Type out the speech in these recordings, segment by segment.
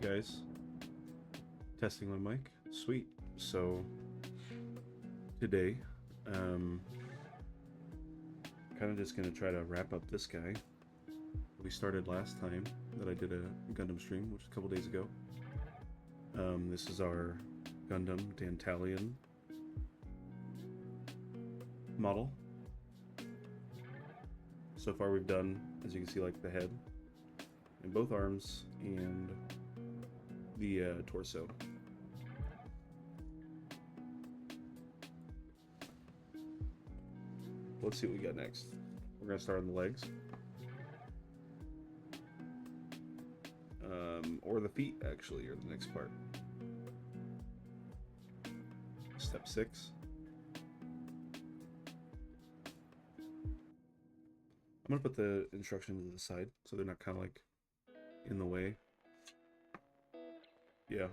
guys. Testing my mic. Sweet. So today, kind of just gonna try to wrap up this guy. We started last time that I did a Gundam stream, which was a couple days ago. This is our Gundam Dantalion model. So far we've done, as you can see, like the head and both arms and the torso. Let's see what we got next. We're gonna start on the legs. Or the feet, actually, are the next part. Step 6. I'm gonna put the instructions to the side so they're not kind of like in the way. Yeah.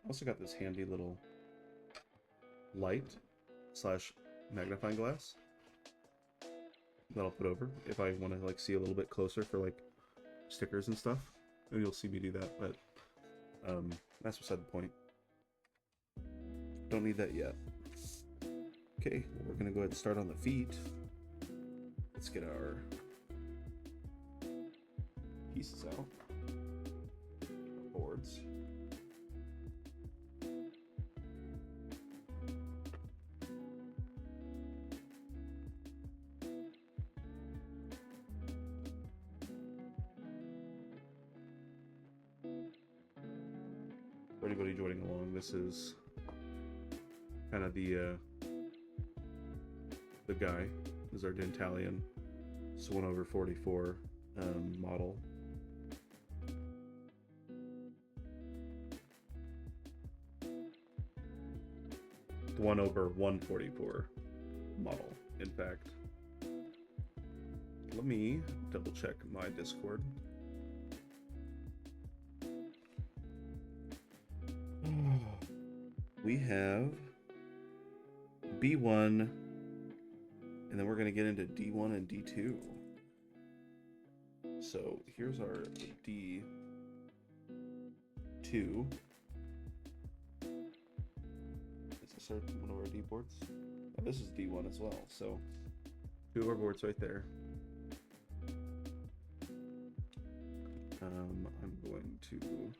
I also got this handy little light / magnifying glass that I'll put over if I want to like see a little bit closer for like stickers and stuff. And you'll see me do that, but that's beside the point. Don't need that yet. Okay, well, we're gonna go ahead and start on the feet. Let's get our pieces out. Our boards. For anybody joining along, this is kind of the guy. This is our Dantalion. It's 1/44 model. The 1/144 model, in fact. Let me double check my Discord. We have B1, and then we're going to get into D1 and D2. So here's our D2. Is this one of our D boards? Oh, this is D1 as well. So 2 of our boards right there. I'm going to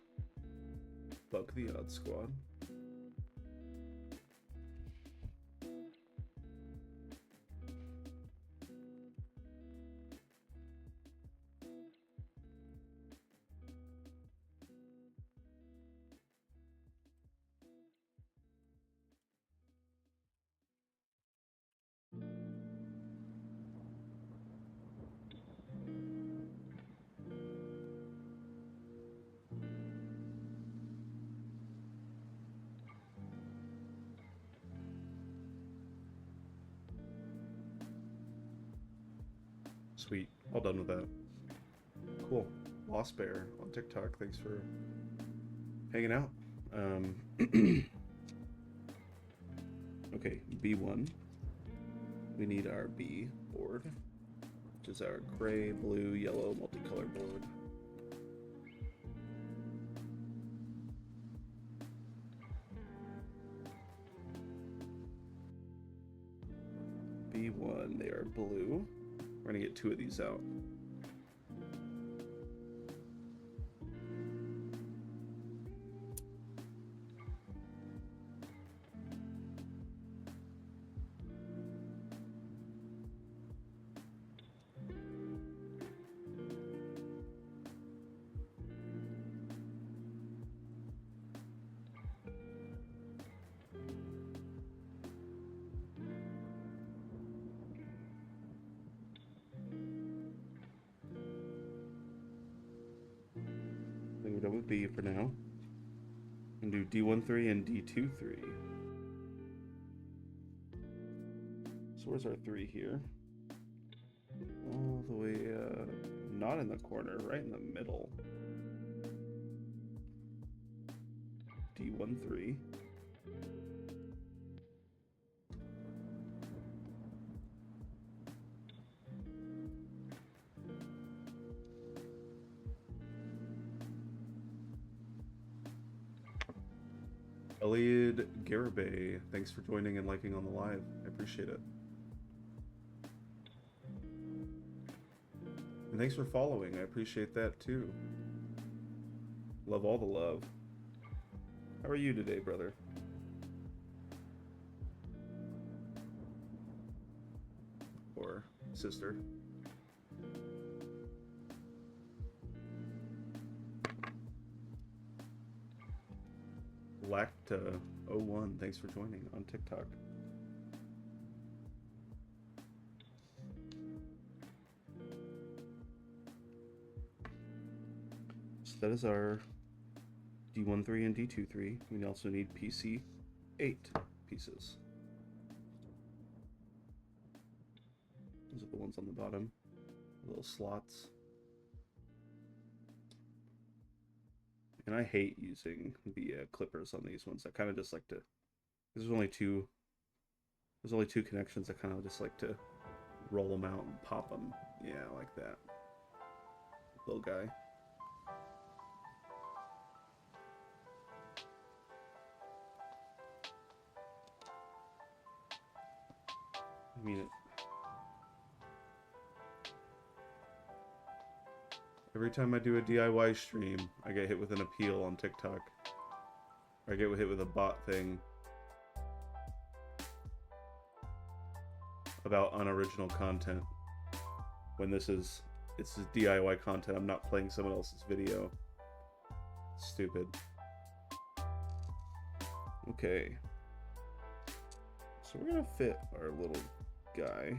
bug the odd squad. Sweet, all done with that. Cool. Lost Bear on TikTok, thanks for hanging out. Okay, B1. We need our B board, which is our gray, blue, yellow multicolor board. B1, they are blue. We're gonna get 2 of these out. We're done with B for now. And do D13 and D23. So where's our 3 here? All the way, not in the corner, right in the middle. D13. Eliad Garibay, thanks for joining and liking on the live. I appreciate it. And thanks for following. I appreciate that too. Love all the love. How are you today, brother? Or sister? Lacta01, thanks for joining on TikTok. So that is our D13 and D23. We also need PC 8 pieces. Those are the ones on the bottom, the little slots. And I hate using the clippers on these ones. I kind of just like to. There's only two connections. I kind of just like to roll them out and pop them. Yeah, like that. Little guy. I mean, every time I do a DIY stream, I get hit with an appeal on TikTok. Or I get hit with a bot thing about unoriginal content. When it's DIY content, I'm not playing someone else's video. Stupid. Okay. So we're gonna fit our little guy.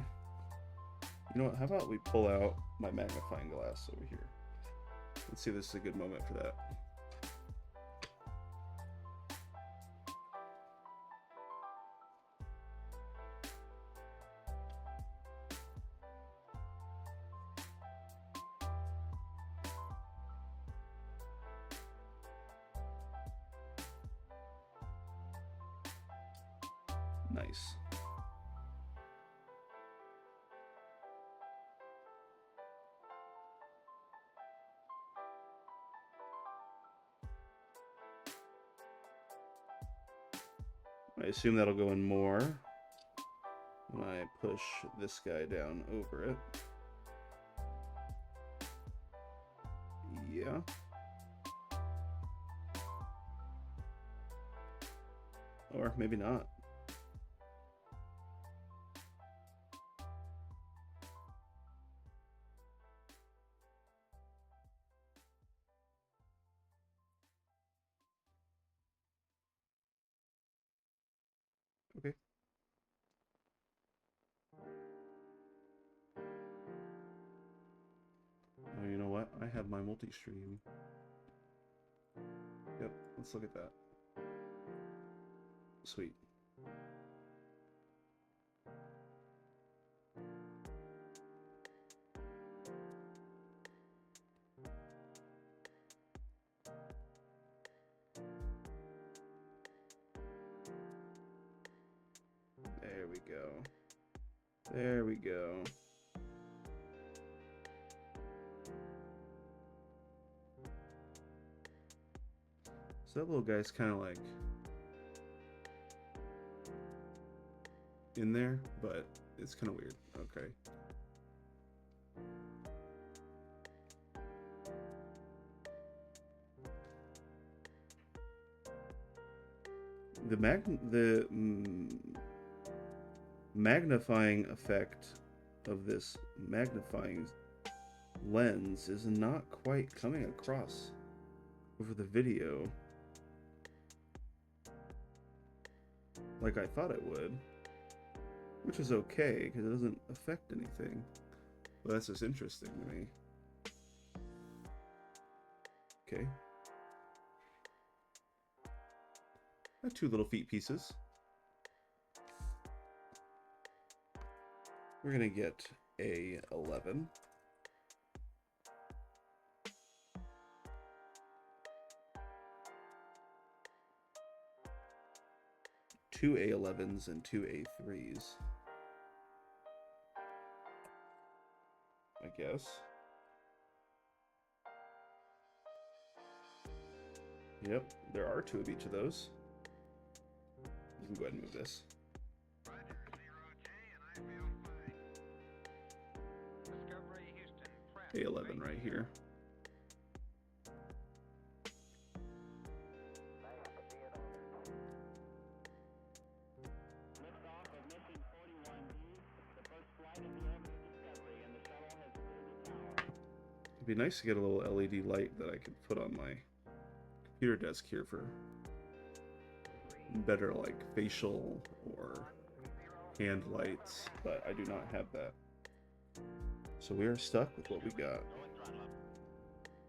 You know what, how about we pull out my magnifying glass over here. Let's see if this is a good moment for that. Nice. I assume that'll go in more when I push this guy down over it. Yeah. Or maybe not. Okay. Oh, you know what? I have my multi-stream. Yep, let's look at that. Sweet. There we go. There we go. So that little guy's kind of like in there, but it's kind of weird. Okay. The magnifying effect of this magnifying lens is not quite coming across over the video like I thought it would, which is okay because it doesn't affect anything, but that's just interesting to me. Okay, got two little feet pieces. We're gonna get a 11. Two A11s and two A3s, I guess. Yep, there are two of each of those. can go ahead and move this. A11 right here. It'd be nice to get a little LED light that I could put on my computer desk here for better like facial or hand lights, but I do not have that. So we are stuck with what we got.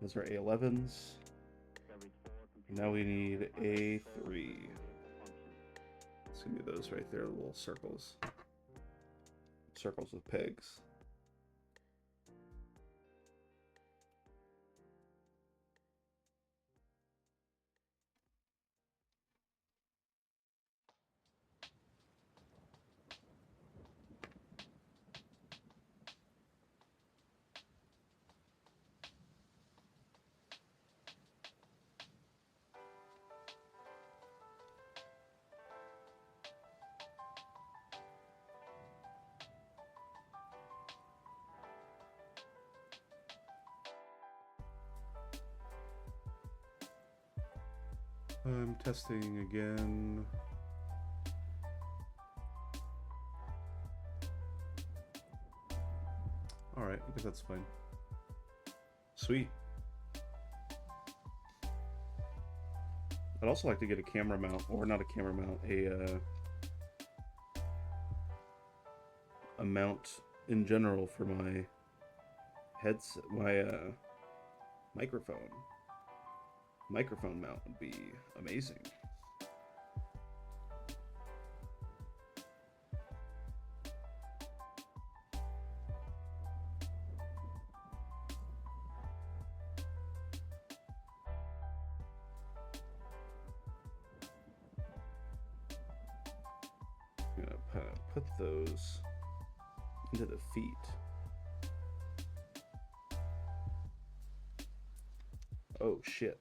Those are A11s. Now we need A3. It's gonna be those right there, the little circles. Circles with pegs. I'm testing again. Alright, I guess that's fine. Sweet. I'd also like to get a camera mount, or not a camera mount, a mount in general for my headset, my microphone. Microphone mount would be amazing. I'm gonna put those into the feet. Oh shit.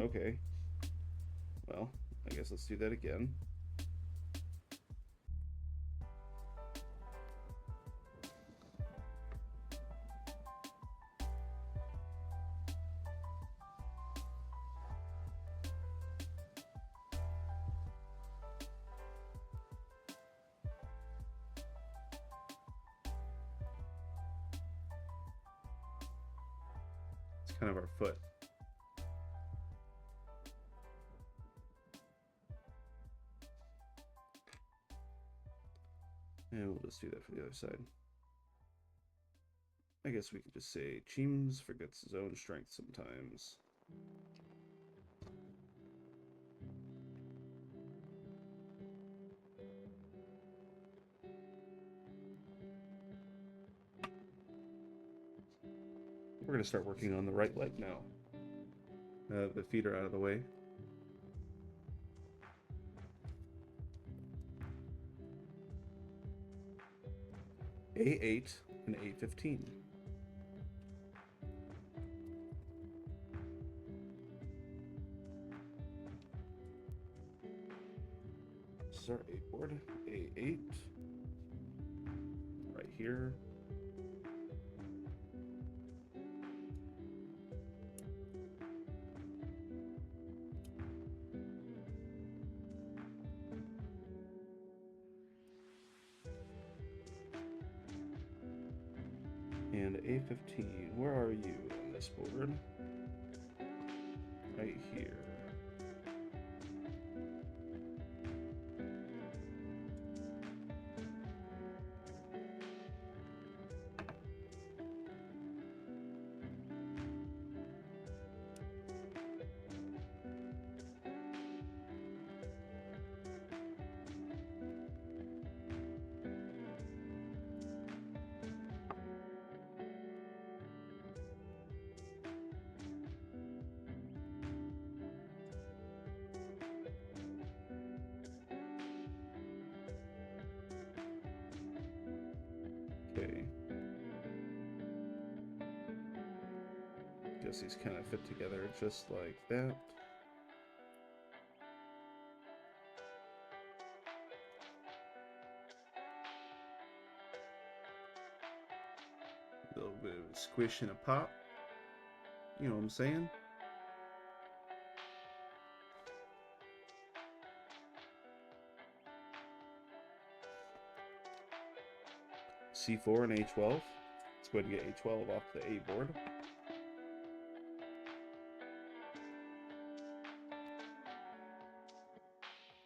Okay. Well, I guess let's do that again. It's kind of our foot. And we'll just do that for the other side. I guess we could just say Cheems forgets his own strength sometimes. We're going to start working on the right leg now. The feet are out of the way. A8 and A15. This is our A board. A8. Right here. And A15, where are you on this board? Right here. Okay. Guess these kind of fit together just like that. A little bit of a squish and a pop. You know what I'm saying? C4 and A12. Let's go ahead and get A12 off the A board.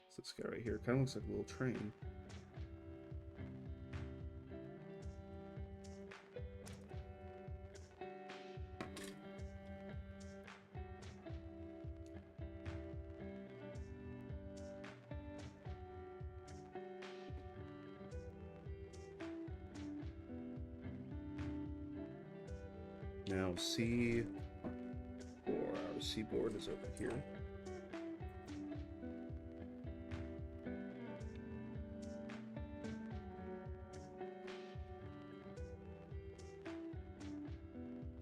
So this guy right here kind of looks like a little train. Now C4, our C board is over here.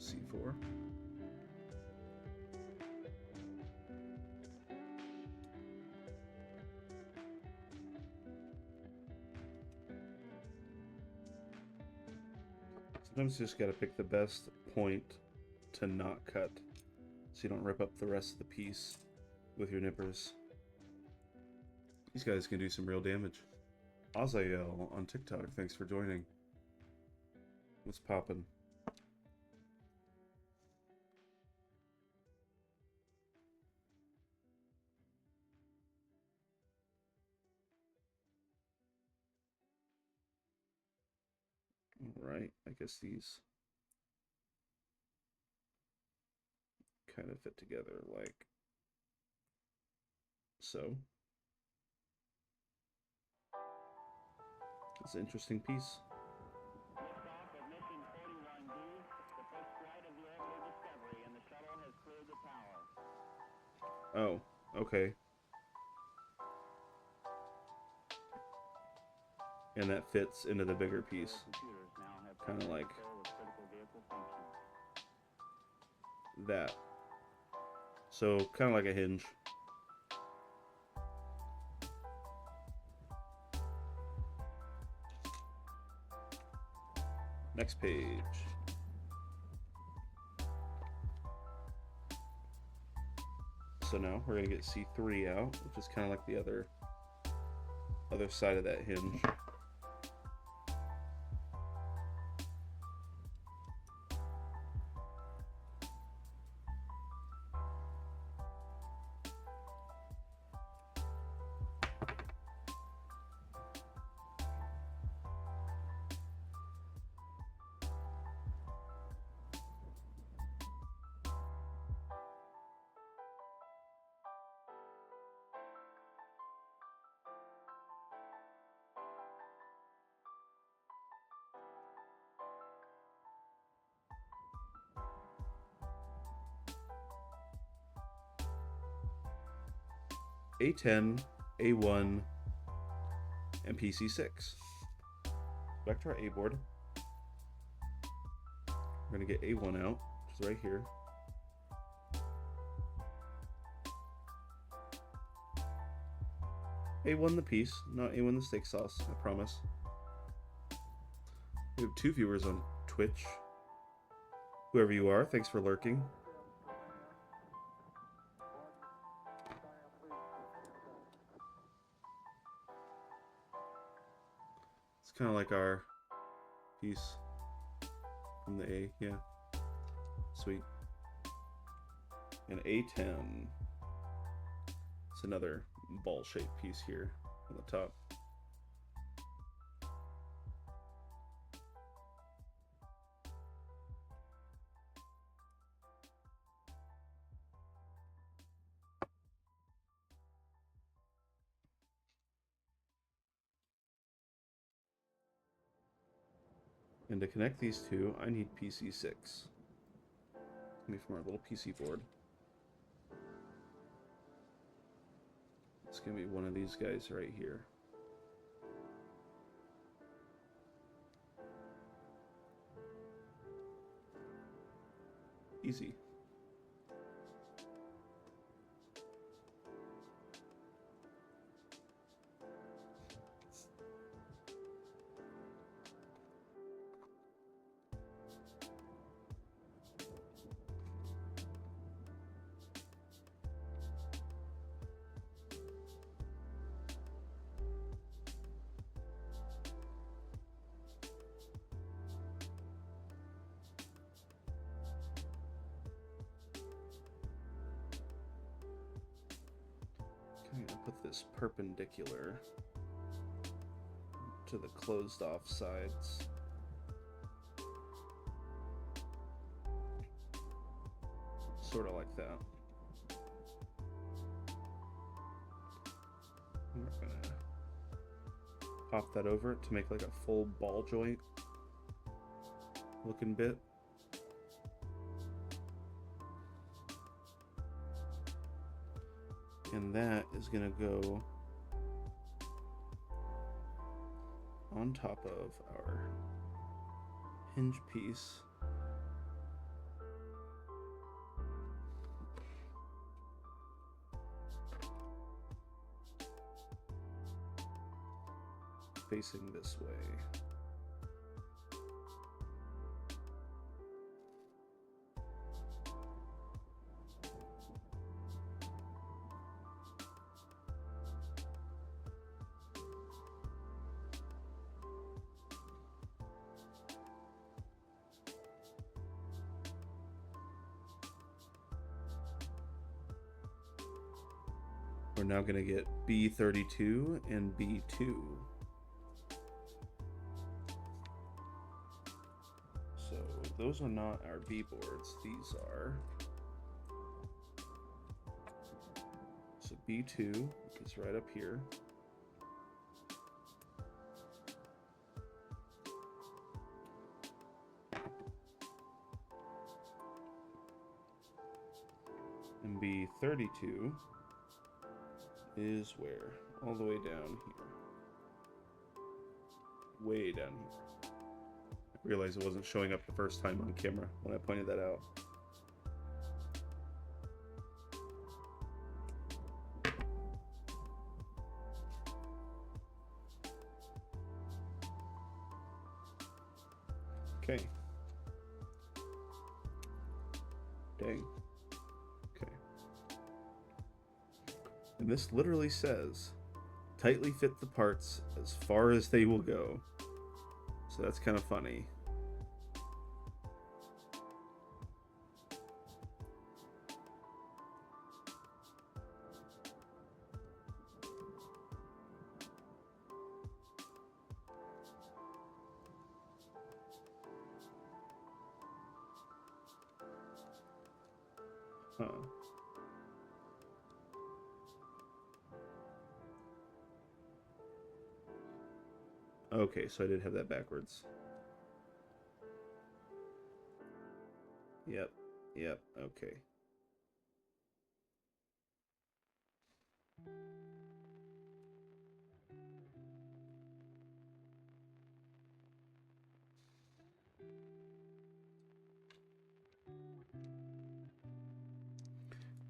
C4. Sometimes you just gotta pick the best point to not cut so you don't rip up the rest of the piece with your nippers. These guys can do some real damage. Azael on TikTok, thanks for joining. What's poppin'? Alright, I guess these kind of fit together like so. It's an interesting piece. Oh, okay. And that fits into the bigger piece. Kind of like that. So, kind of like a hinge. Next page. So now we're going to get C3 out, which is kind of like the other side of that hinge. A10, A1, and PC6. Back to our A board. We're going to get A1 out, which is right here. A1 the piece, not A1 the steak sauce, I promise. We have 2 viewers on Twitch. Whoever you are, thanks for lurking. Kind of like our piece from the A, yeah. Sweet. And A10. It's another ball-shaped piece here on the top. And to connect these two, I need PC6. Let me from our little PC board. It's going to be one of these guys right here. Easy. is perpendicular to the closed off sides. Sort of like that. We're gonna pop that over to make like a full ball joint looking bit. And that is gonna go on top of our hinge piece. Facing this way. We're now going to get B32 and B2. So those are not our B boards, these are. So B2 is right up here. And B32 is where? All the way down here. Way down here. I realized it wasn't showing up the first time on camera when I pointed that out. Okay. Dang. Okay. And this literally says, tightly fit the parts as far as they will go. So that's kind of funny. Huh. Okay, so I did have that backwards. Yep, okay.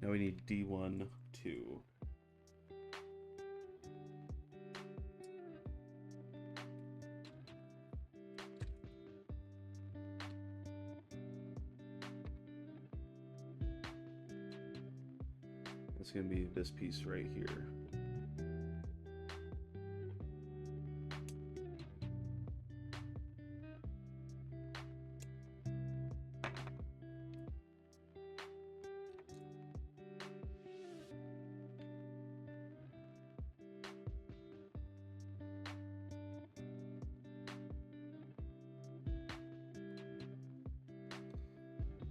Now we need D1, 2. It's going to be this piece right here.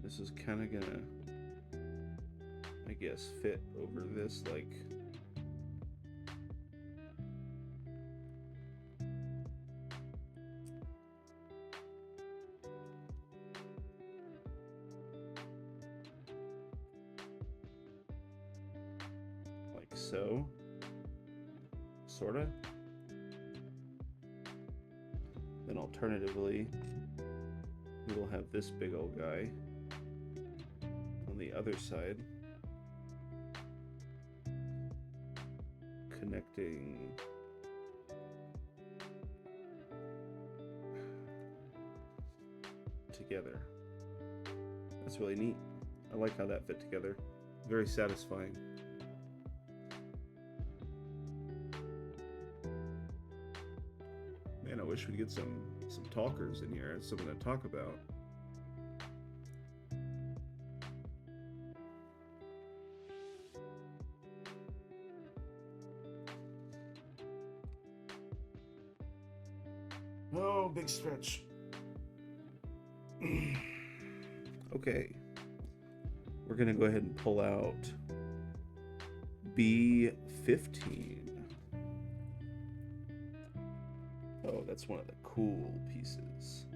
This is kind of gonna, I guess, fit over this like so, sorta. Then alternatively, we will have this big old guy on the other side, connecting together. That's really neat. I like how that fit together. Very satisfying. Man, I wish we'd get some talkers in here, something to talk about. Oh, big stretch. Okay. We're going to go ahead and pull out B15. Oh, that's one of the cool pieces.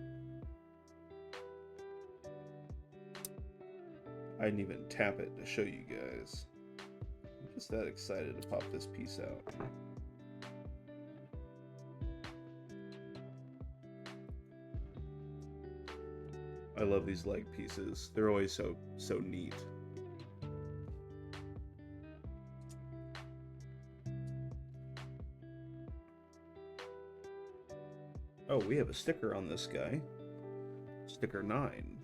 I didn't even tap it to show you guys. I'm just that excited to pop this piece out. I love these leg pieces. They're always so neat. Oh, we have a sticker on this guy. Sticker 9.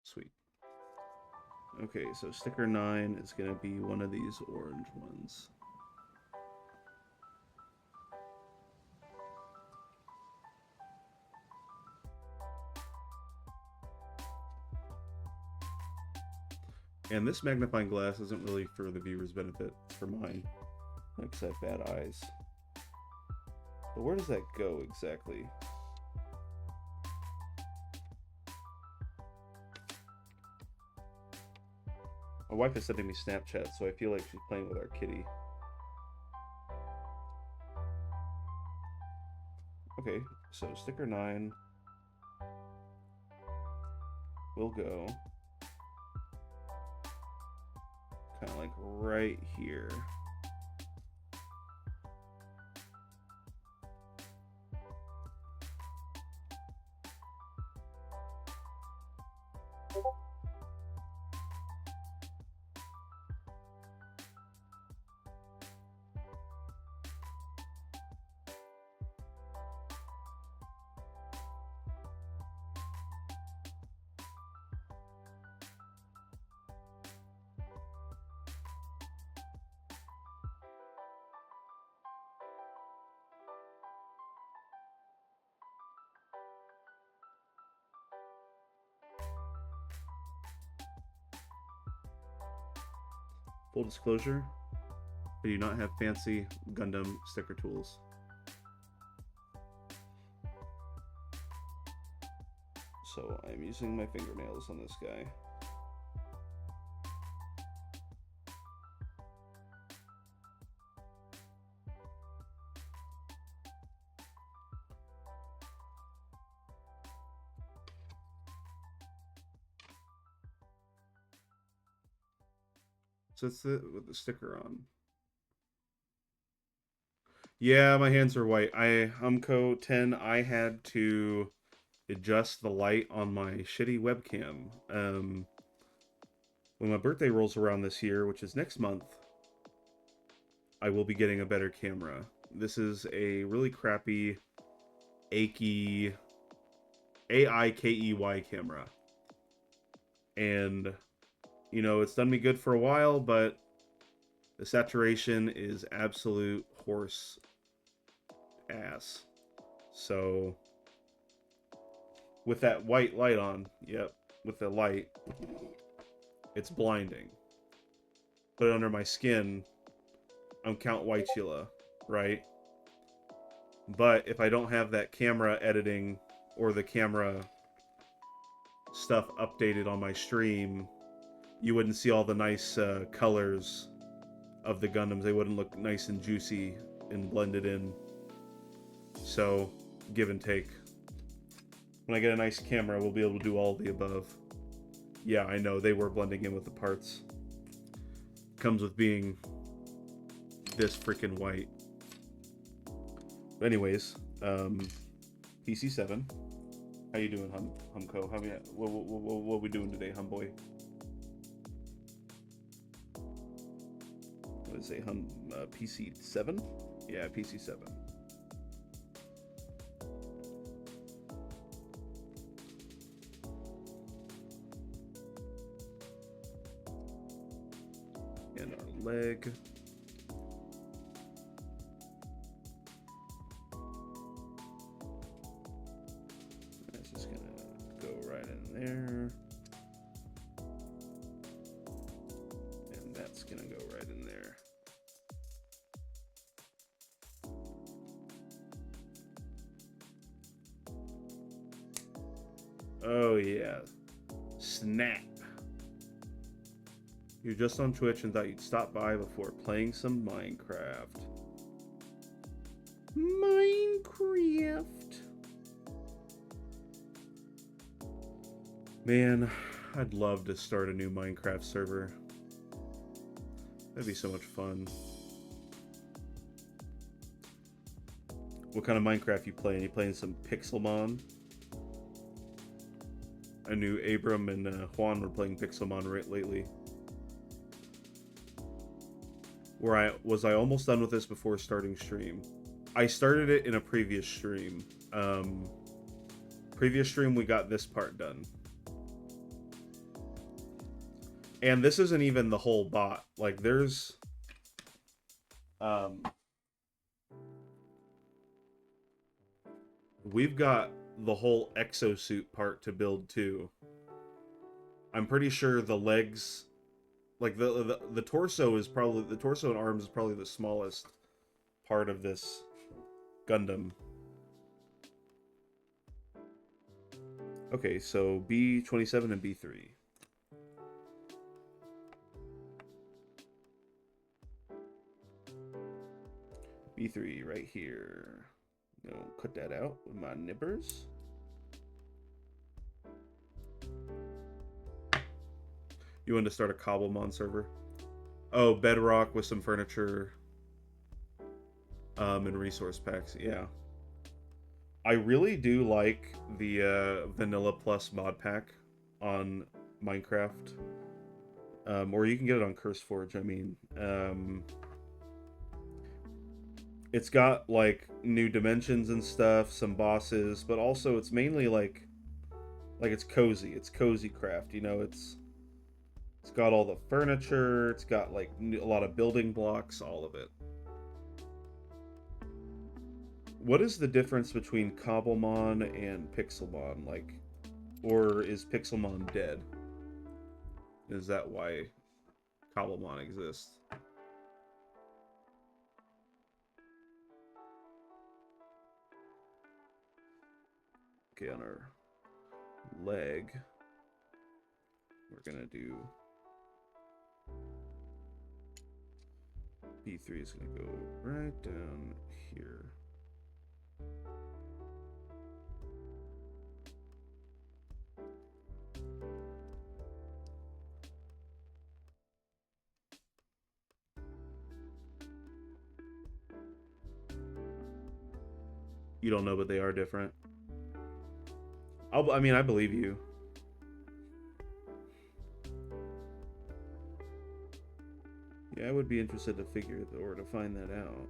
Sweet. Okay, so sticker 9 is going to be one of these orange ones. And this magnifying glass isn't really for the viewer's benefit, it's for mine, because I have bad eyes. But where does that go exactly? My wife is sending me Snapchat, so I feel like she's playing with our kitty. Okay, so sticker 9 will go kind of like right here. Full disclosure, I do not have fancy Gundam sticker tools. So I'm using my fingernails on this guy. So it's with the sticker on. Yeah, my hands are white. Humco 10, I had to adjust the light on my shitty webcam. When my birthday rolls around this year, which is next month, I will be getting a better camera. This is a really crappy, achy AIKEY camera. And, you know, it's done me good for a while, but the saturation is absolute horse ass. So, with that white light on, yep, with the light, it's blinding. But under my skin, I'm Count Whitechilla, right? But if I don't have that camera editing or the camera stuff updated on my stream, you wouldn't see all the nice colors of the Gundams. They wouldn't look nice and juicy and blended in. So, give and take. When I get a nice camera, we'll be able to do all the above. Yeah, I know, they were blending in with the parts. Comes with being this freaking white. But anyways, PC7. How you doing, Humco? What we doing today, Humboy? What did it say, PC7? Yeah, PC7. and our leg. That's just gonna go right in there. And that's gonna go right in there. Oh yeah. Snap. You're just on Twitch and thought you'd stop by before playing some Minecraft. Minecraft. Man, I'd love to start a new Minecraft server. That'd be so much fun. What kind of Minecraft you playing? You playing some Pixelmon? I knew Abram and Juan were playing Pixelmon lately. Was I almost done with this before starting stream? I started it in a previous stream. Previous stream we got this part done. And this isn't even the whole bot. Like there's we've got the whole exosuit part to build too. I'm pretty sure the legs, like the torso is probably, the torso and arms is probably the smallest part of this Gundam. Okay, so B27 and B3. B3 right here. No, cut that out with my nippers. You want to start a Cobblemon server? Oh, Bedrock with some furniture. And resource packs, yeah. I really do like the Vanilla Plus mod pack on Minecraft. Or you can get it on CurseForge, I mean. It's got, like, new dimensions and stuff, some bosses, but also it's mainly, like it's cozy. It's cozy craft, you know? It's got all the furniture, it's got, like, a lot of building blocks, all of it. What is the difference between Cobblemon and Pixelmon? Like, or is Pixelmon dead? Is that why Cobblemon exists? Okay, on our leg, we're gonna do B3 is gonna go right down here. You don't know, but they are different. I mean, I believe you. Yeah, I would be interested to figure or to find that out.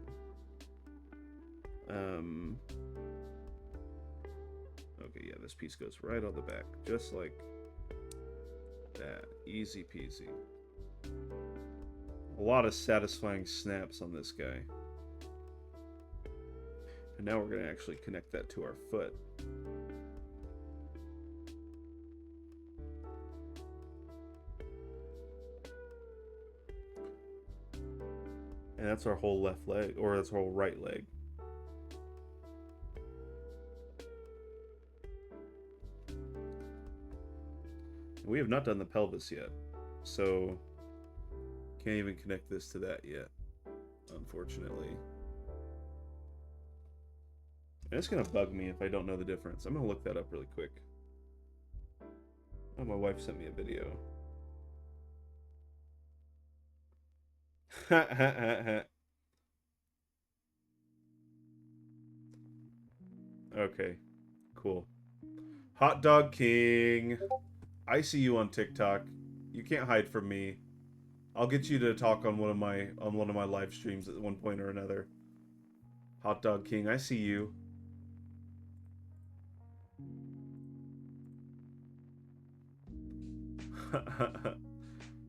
Okay, yeah, this piece goes right on the back, just like that. Easy peasy. A lot of satisfying snaps on this guy. And now we're going to actually connect that to our foot. And that's our whole left leg, or that's our whole right leg. We have not done the pelvis yet, so can't even connect this to that yet, unfortunately. And it's gonna bug me if I don't know the difference. I'm gonna look that up really quick. Oh, my wife sent me a video. Okay, cool. Hot Dog King. I see you on TikTok. You can't hide from me. I'll get you to talk on one of my live streams at one point or another. Hot Dog King, I see you.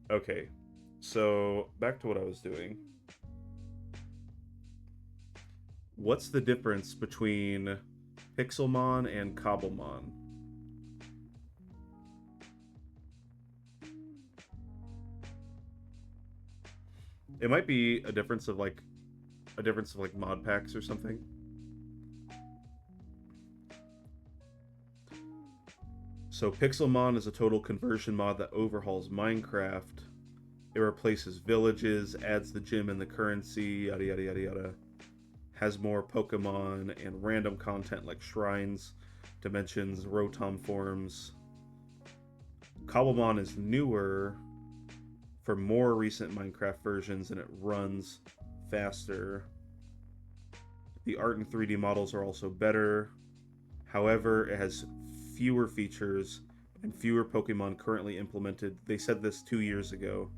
Okay. So back to what I was doing. What's the difference between Pixelmon and Cobblemon? It might be a difference of like mod packs or something. So Pixelmon is a total conversion mod that overhauls Minecraft. It replaces villages, adds the gym and the currency, yada yada yada yada. Has more Pokemon and random content like shrines, dimensions, Rotom forms. Cobblemon is newer for more recent Minecraft versions and it runs faster. The art and 3D models are also better. However, it has fewer features and fewer Pokemon currently implemented. They said this 2 years ago.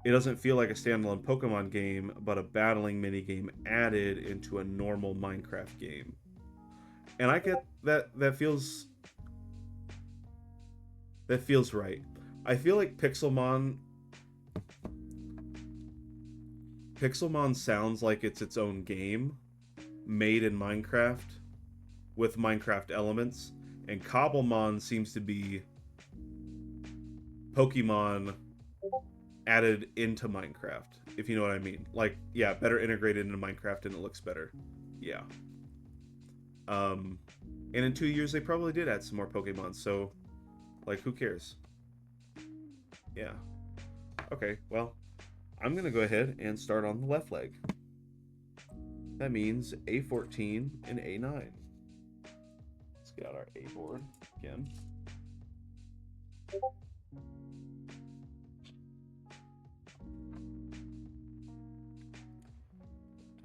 It doesn't feel like a standalone Pokemon game, but a battling minigame added into a normal Minecraft game. And I get that feels right. I feel like Pixelmon sounds like it's its own game made in Minecraft with Minecraft elements, and Cobblemon seems to be Pokemon added into Minecraft, if you know what I mean. Like, yeah, better integrated into Minecraft and it looks better. Yeah. And in 2 years they probably did add some more Pokemon, so like who cares? Yeah. Okay, well, I'm gonna go ahead and start on the left leg. That means A14 and A9. Let's get out our A board again.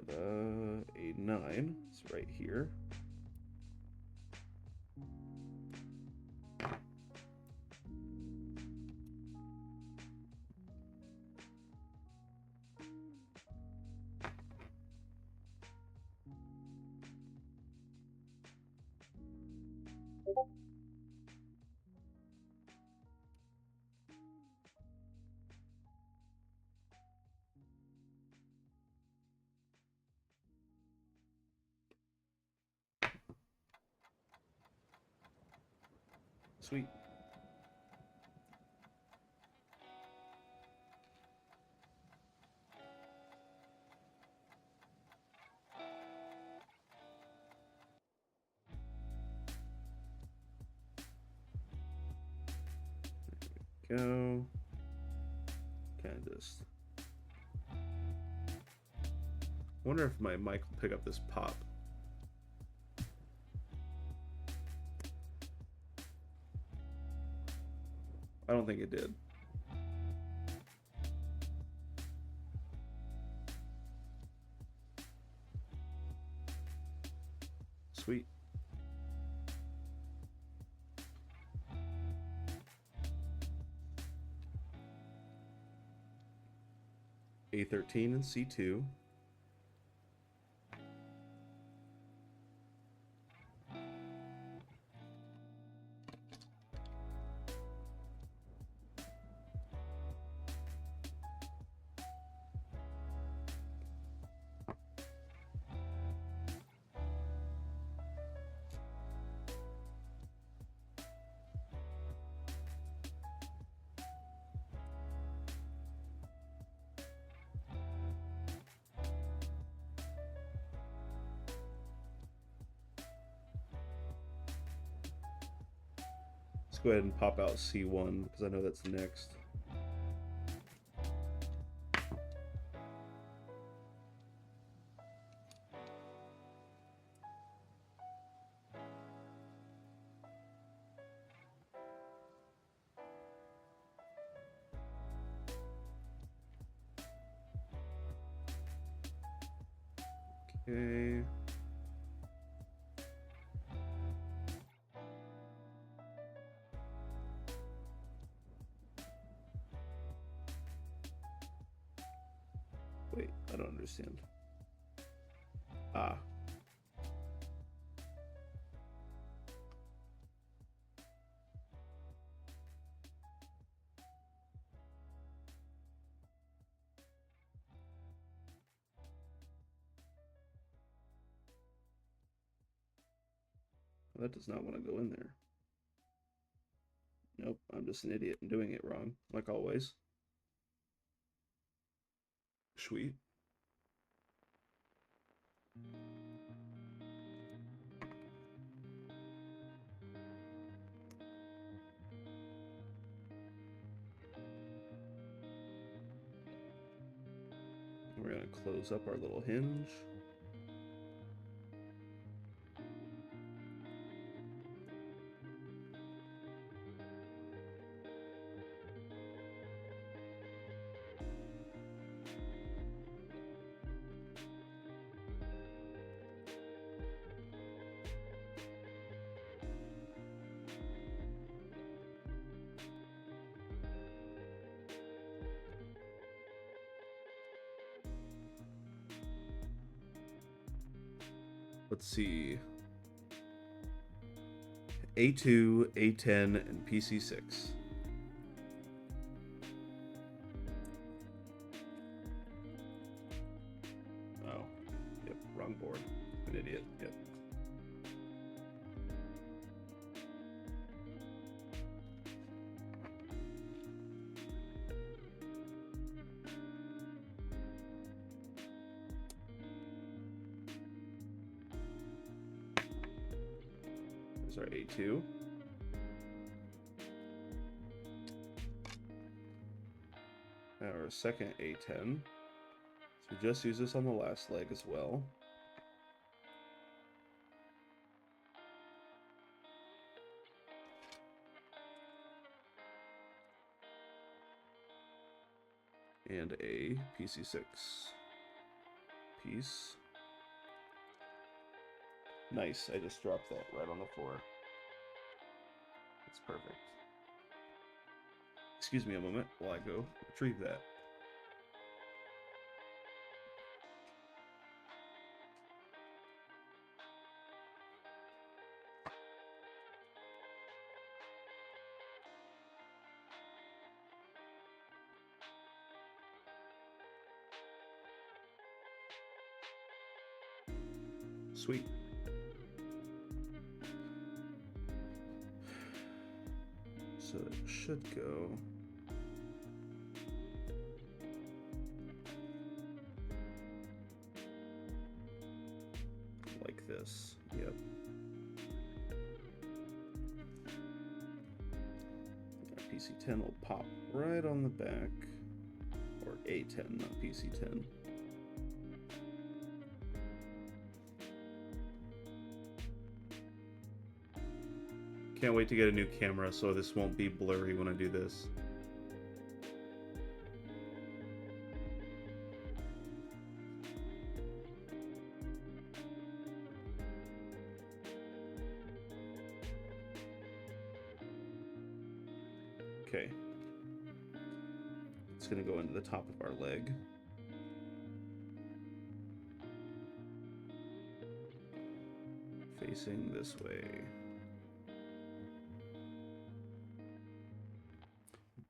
The A9 is right here. Sweet. Go. Kind of just. Wonder if my mic will pick up this pop. I don't think it did. Sweet. A13 and C2. Let's go ahead and pop out C1 because I know that's next. Okay. Wait, I don't understand. Ah. That does not want to go in there. Nope, I'm just an idiot and doing it wrong, like always. Sweet. We're going to close up our little hinge. Let's see. A2, A10, and PC6. Oh, yep, wrong board. An idiot, yep. There's our A2. Our second A10. So we just use this on the last leg as well. And a PC6 piece. Nice, I just dropped that right on the floor. That's perfect. Excuse me a moment while I go retrieve that. Sweet. So it should go like this. Yep. PC10 will pop right on the back, or A10, not PC10. Can't wait to get a new camera so this won't be blurry when I do this. Okay. It's gonna go into the top of our leg. Facing this way.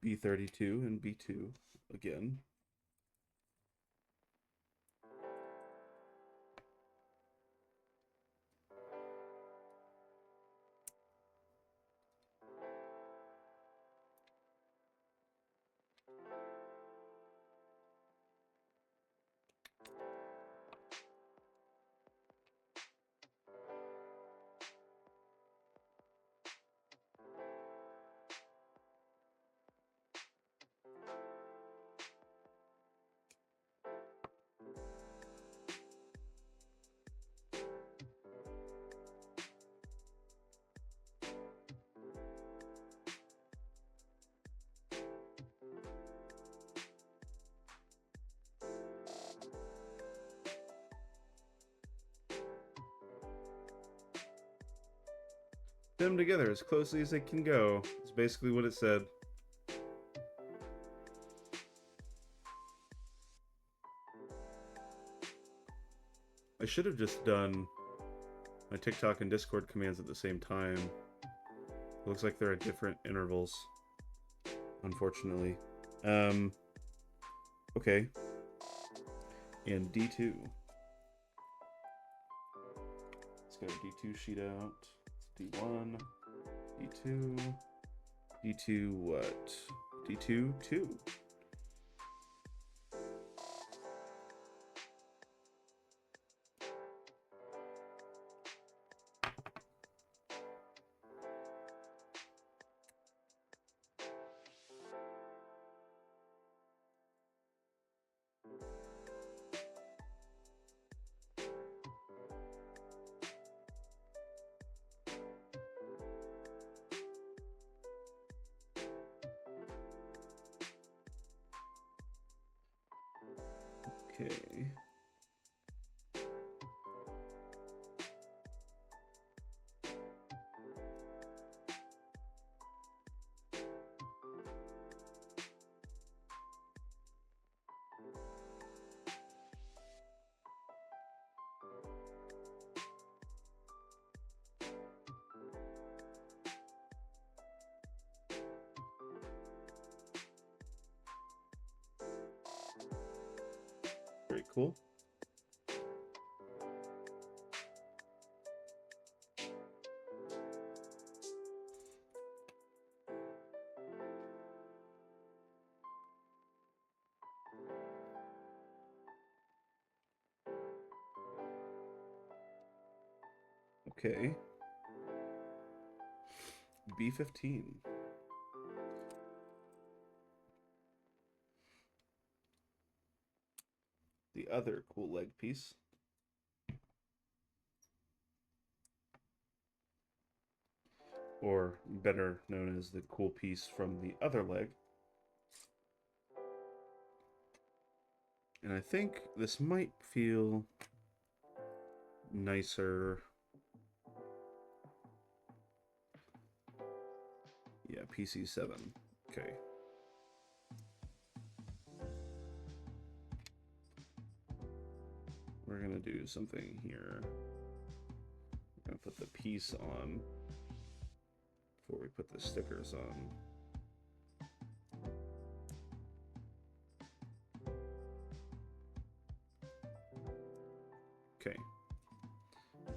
B32 and B2 again. Put them together as closely as they can go. It's basically what it said. I should have just done my TikTok and Discord commands at the same time. It looks like they're at different intervals, unfortunately. Okay. And D2. Let's get our D2 sheet out. D1, D2, D2 what? D2, 2. Okay. Very cool. Okay. B15. The other cool leg piece. Or better known as the cool piece from the other leg. And I think this might feel nicer. Yeah, PC7. Okay. We're gonna do something here. We're gonna put the piece on before we put the stickers on. Okay.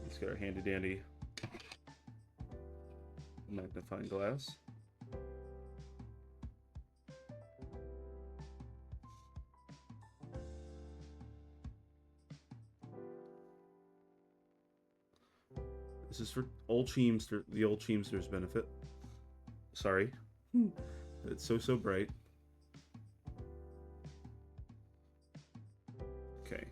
Let's get our handy dandy magnifying glass. This is for HolyCheems, the HolyCheemster's benefit. Sorry. It's so bright. Okay.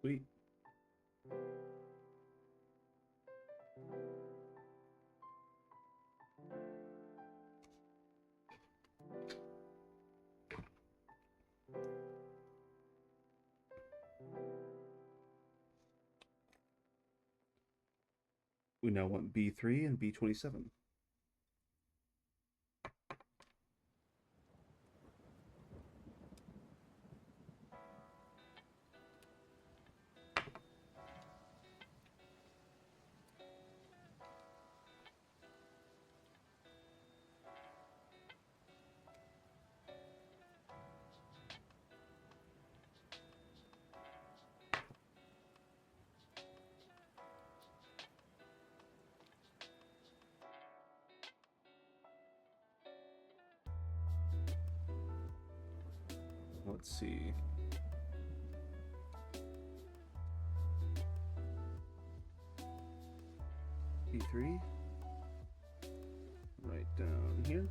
Sweet. We now want B3 and B27. Let's see. P3. Right down here.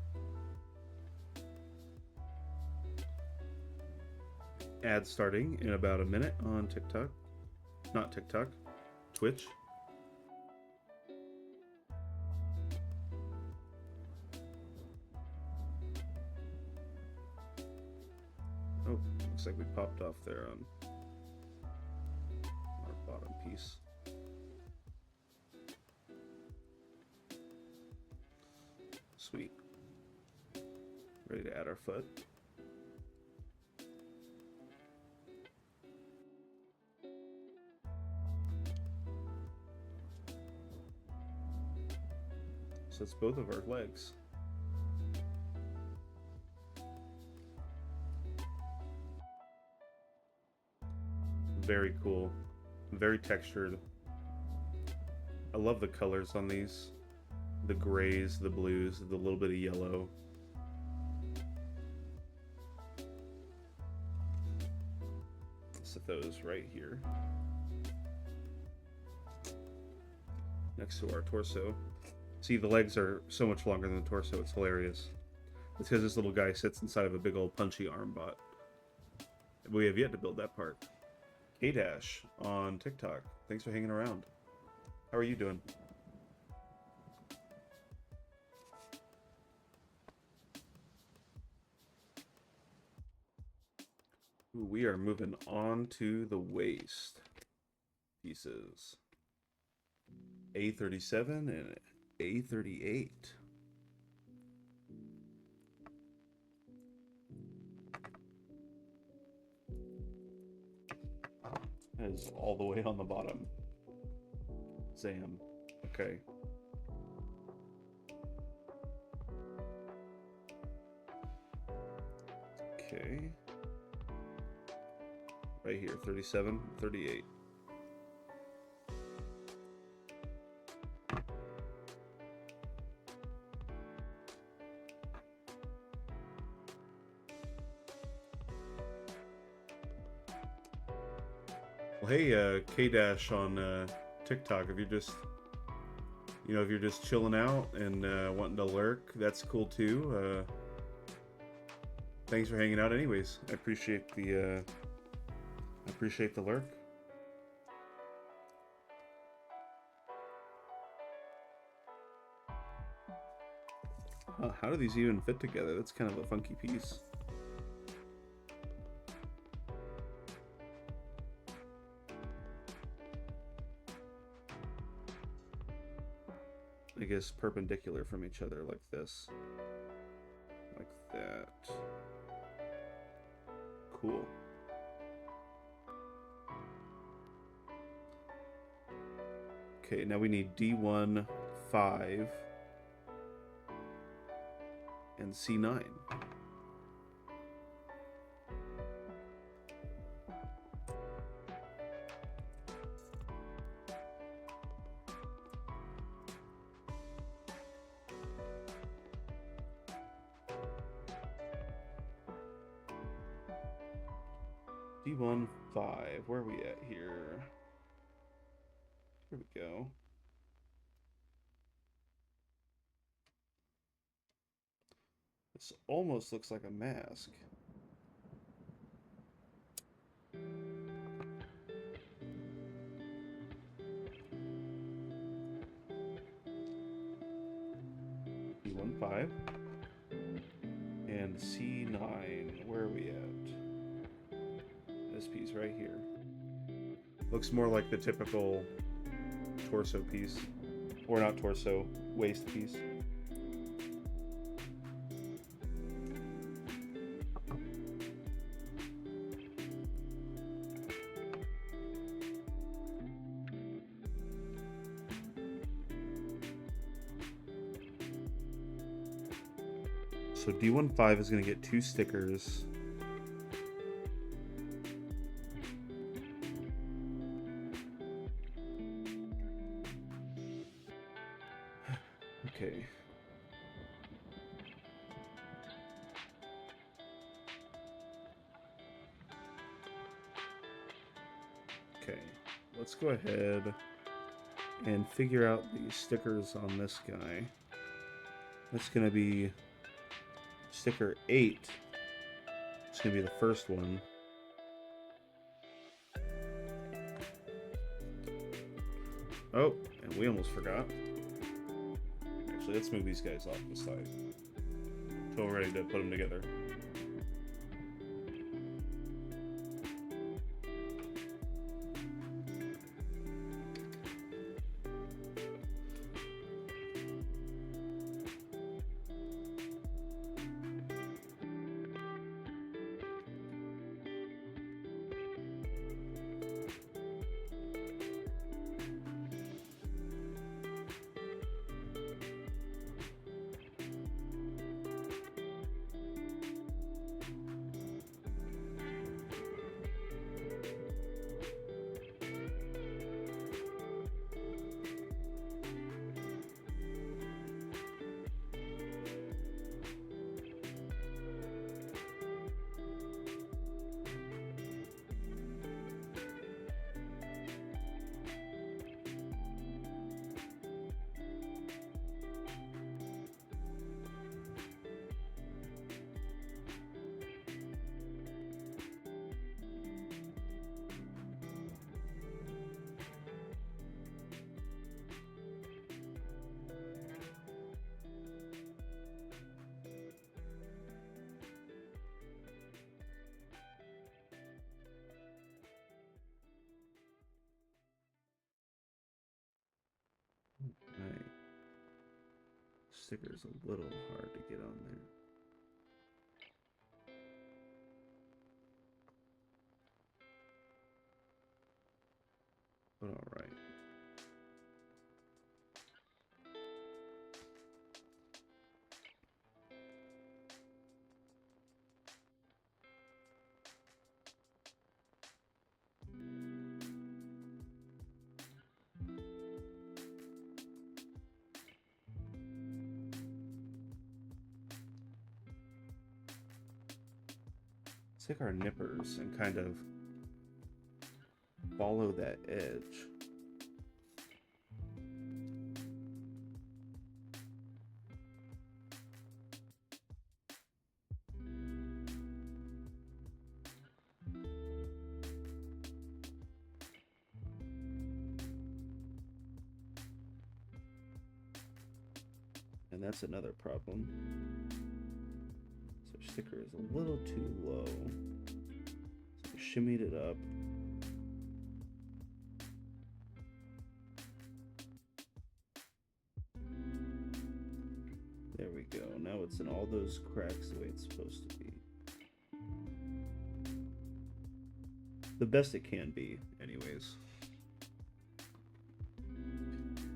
Ad starting in about a minute on TikTok. Not TikTok, Twitch. Oh, looks like we popped off there on our bottom piece. Sweet. Ready to add our foot. So it's both of our legs. Very cool. Very textured. I love the colors on these. The grays, the blues, the little bit of yellow. Set those right here. Next to our torso. See, the legs are so much longer than the torso, it's hilarious. It's because this little guy sits inside of a big old punchy arm bot. We have yet to build that part. K-Dash on TikTok. Thanks for hanging around. How are you doing? Ooh, we are moving on to the waist pieces. A37 and A38. That is all the way on the bottom. Zam. Okay. Okay. Right here, 37, 38. Well, hey, K-Dash on TikTok, if you're just, if you're just chilling out and wanting to lurk, that's cool too. Thanks for hanging out anyways. I appreciate the lurk. How do these even fit together? That's kind of a funky piece. I guess perpendicular from each other like this. Like that. Cool. Okay, now we need D1, 5, and C9. D1, 5. Where are we at here? Here we go. This almost looks like a mask. D1, 5. And C9. Where are we at? This piece right here. Looks more like the typical torso piece. Or not torso, waist piece. So D15 is going to get 2 stickers. Okay. Okay, let's go ahead and figure out the stickers on this guy. That's going to be sticker 8. It's going to be the first one. Oh, and we almost forgot. Actually, let's move these guys off the side until we're ready to put them together. Right. Sticker's a little hard to get on there. But all right. Let's take our nippers and kind of follow that edge. And that's another problem. So our sticker is a little too low. So I shimmied it up. There we go. Now it's in all those cracks the way it's supposed to be. The best it can be, anyways.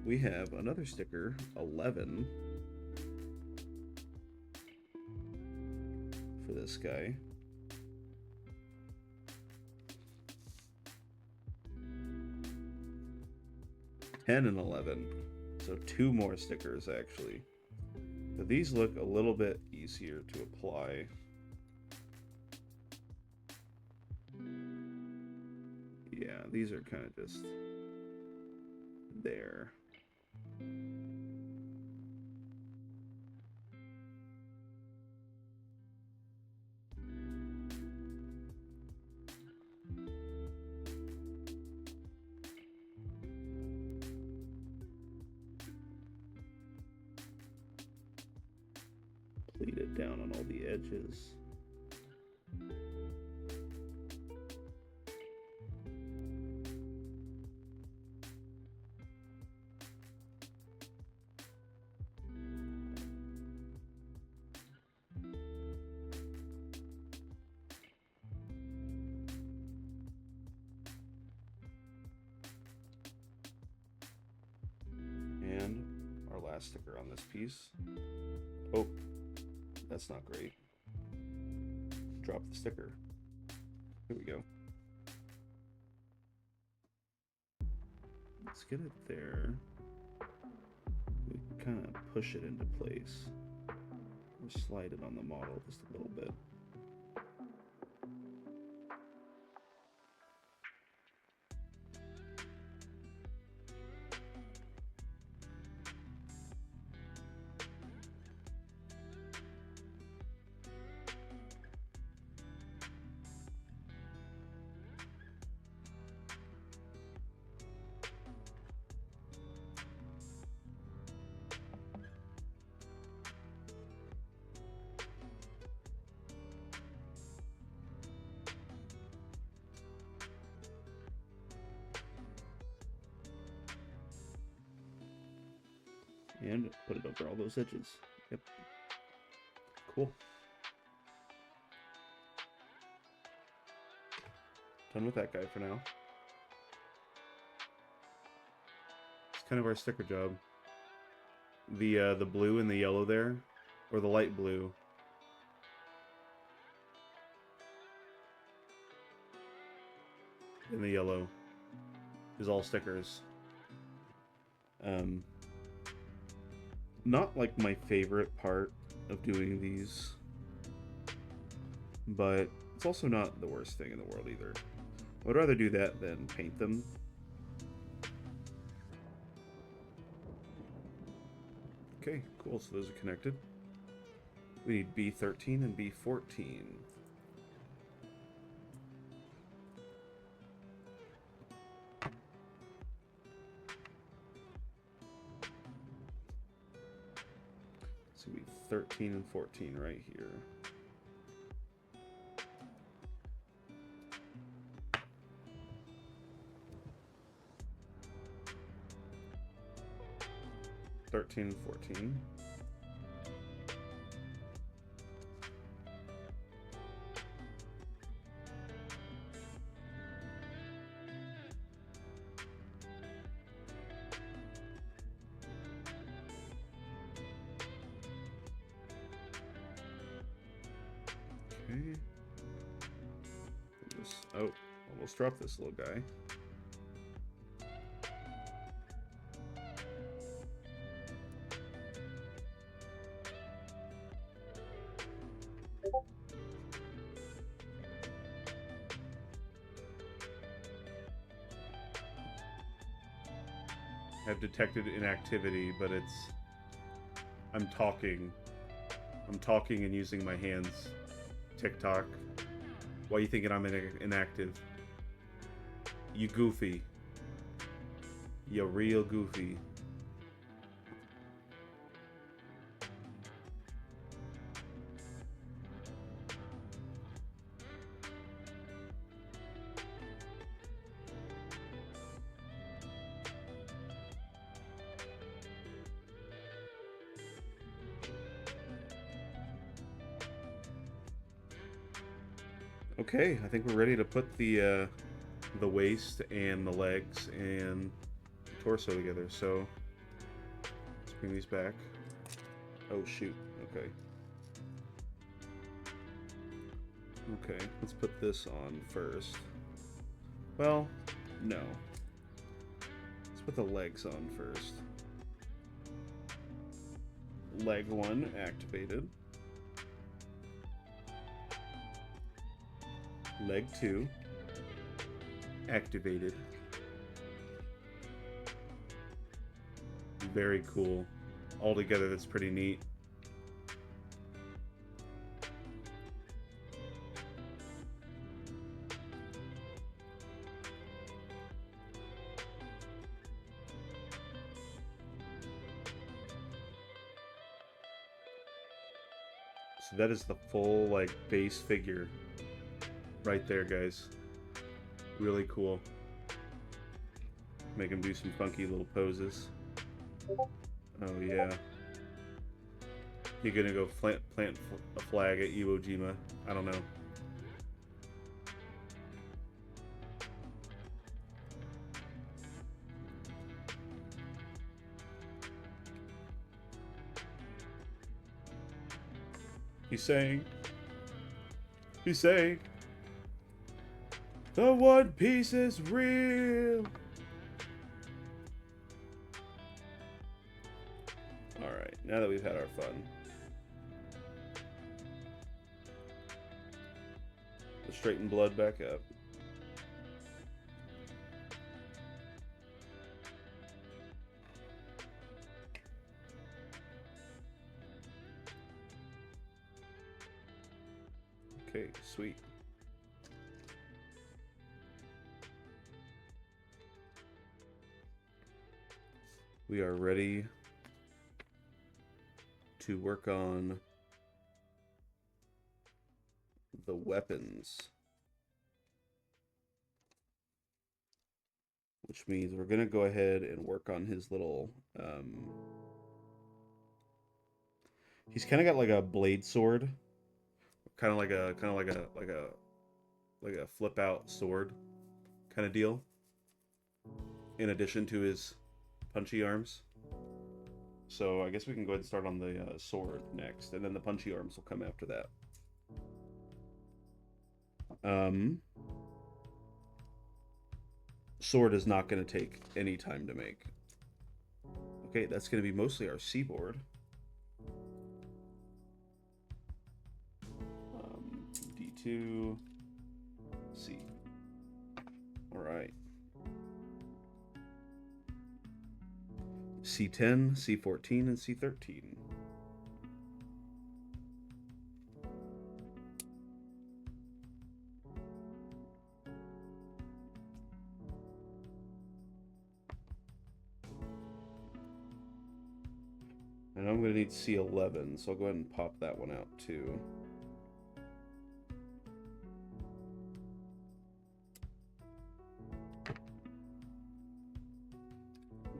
We have another sticker, 11, for this guy. $10 and $11, so 2 more stickers actually. But these look a little bit easier to apply. Yeah, these are kind of just there. Pleat it down on all the edges. And our last sticker on this piece. Oh, that's not great. Drop the sticker. Here we go. Let's get it there. We kind of push it into place. Or slide it on the model just a little bit. And put it over all those edges. Yep. Cool. Done with that guy for now. It's kind of our sticker job. The blue and the yellow there, or the light blue. And the yellow is all stickers. Not like my favorite part of doing these, but it's also not the worst thing in the world either. I would rather do that than paint them. Okay, cool, so those are connected. We need B13 and B14. So we 13 and 14 right here. And 14. Okay. Oh, almost dropped this little guy. I've detected inactivity, but it's... I'm talking and using my hands. TikTok. Why are you thinking I'm inactive? You goofy. You real goofy. Okay, I think we're ready to put the waist and the legs and the torso together. So let's bring these back. Oh shoot. Okay. Okay, let's put this on first. Well, no. Let's put the legs on first. Leg 1 activated. Leg 2 activated. Very cool. Altogether, that's pretty neat. So that is the full, like, base figure right there, guys. Really cool. Make him do some funky little poses. Oh, yeah. You're gonna go plant a flag at Iwo Jima. I don't know. He's saying, the One Piece is real. Alright, now that we've had our fun, let's straighten blood back up. Okay, sweet. We are ready to work on the weapons. Which means we're going to go ahead and work on his little He's kind of got like a blade sword, kind of like a flip out sword kind of deal. In addition to his punchy arms. So I guess we can go ahead and start on the sword next, and then the punchy arms will come after that. Sword is not going to take any time to make. Okay, that's going to be mostly our seaboard. D2, C. All right. C10, C14, and C13. And I'm going to need C11, so I'll go ahead and pop that one out too.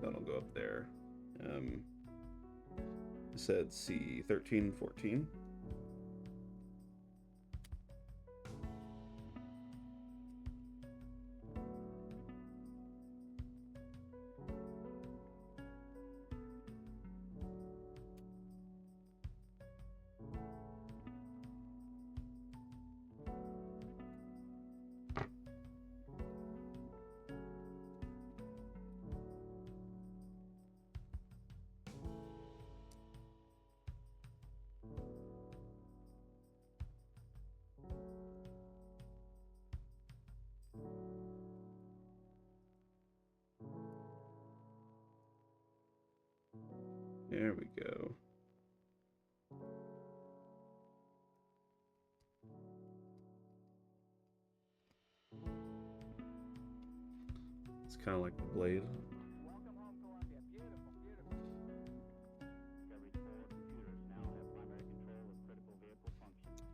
That'll go up there. I said C13, 14. There we go. It's kind of like the blade. Welcome home, Columbia. Beautiful, beautiful. Discovery's core computers now have primary control of critical vehicle functions.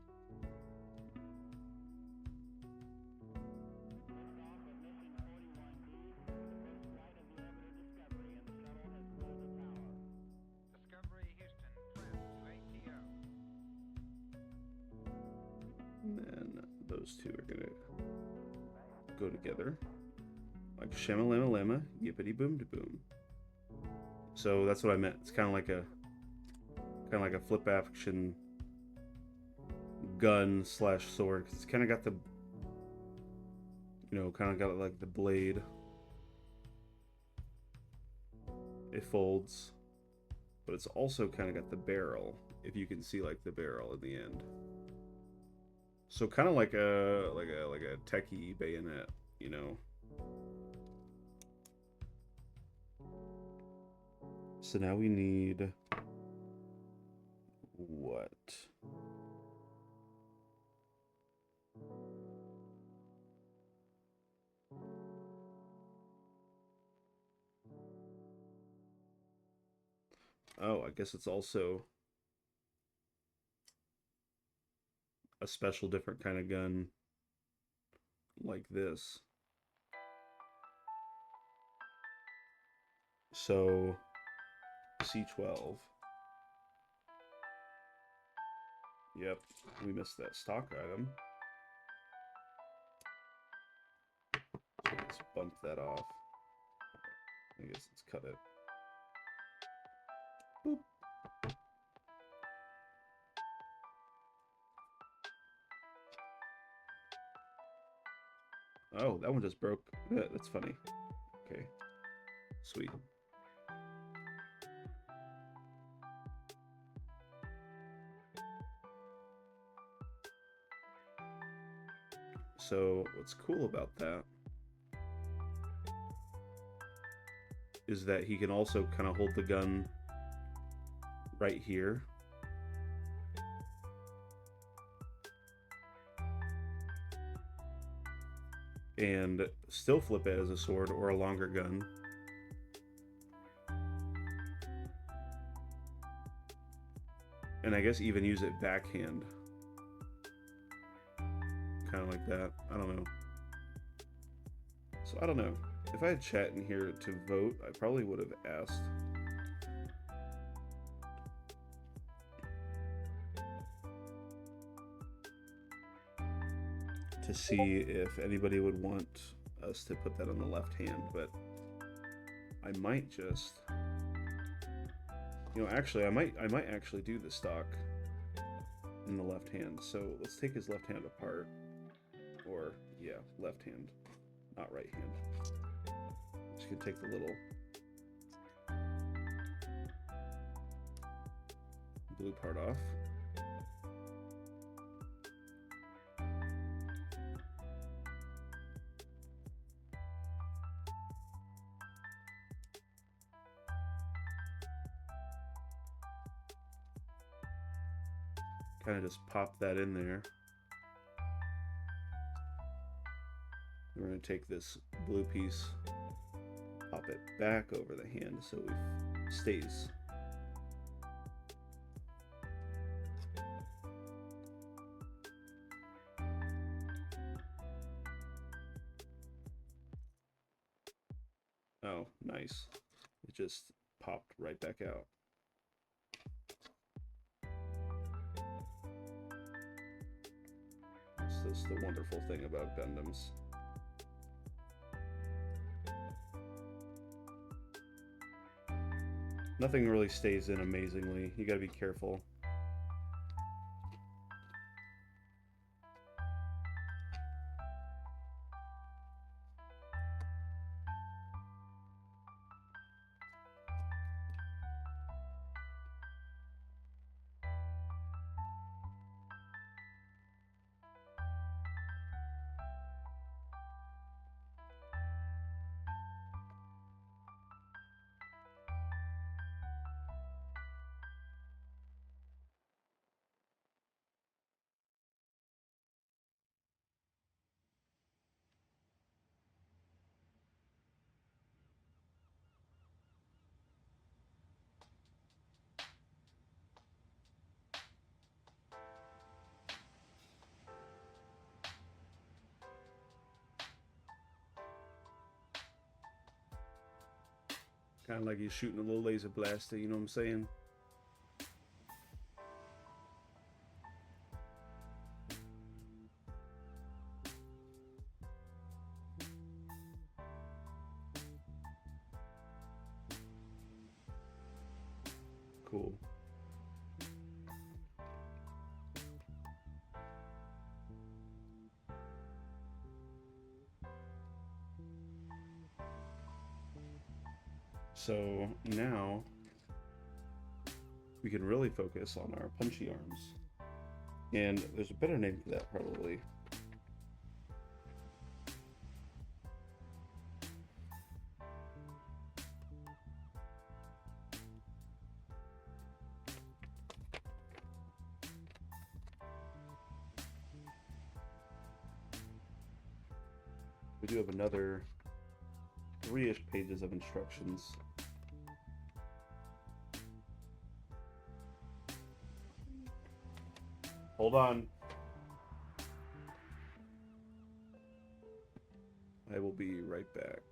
Liftoff of mission 41B, the first flight of the orbiter Discovery, and the shuttle has cleared the tower. Discovery, Houston, prep to ATO. And then those two are gonna go together. Like shamalama lama, yippity boom to boom. So that's what I meant. It's kind of like a flip action gun slash sword. It's kind of got the, kind of got like the blade. It folds, but it's also kind of got the barrel. If you can see like the barrel in the end. So kind of like a techie bayonet, So now we need what? Oh, I guess it's also a special different kind of gun like this. So C12. Yep, we missed that stock item. So let's bump that off. I guess let's cut it. Boop. Oh, that one just broke. Yeah, that's funny. Okay. Sweet. So what's cool about that is that he can also kind of hold the gun right here. And still flip it as a sword or a longer gun. And I guess even use it backhand. Kind of like that. I don't know. So I don't know. If I had chat in here to vote, I probably would have asked to see if anybody would want us to put that on the left hand, but I might just, you know, actually I might actually do the stock in the left hand. So let's take his left hand apart, or yeah, left hand, not right hand. Just gonna take the little blue part off. Kind of just pop that in there. We're going to take this blue piece, pop it back over the hand so it stays. Oh, nice. It just popped right back out. That's the wonderful thing about Gundams. Nothing really stays in amazingly. You gotta be careful. Kind of like you're shooting a little laser blaster, you know what I'm saying? Cool. So now we can really focus on our punchy arms. And there's a better name for that probably. We do have another 3-ish pages of instructions. Hold on. I will be right back.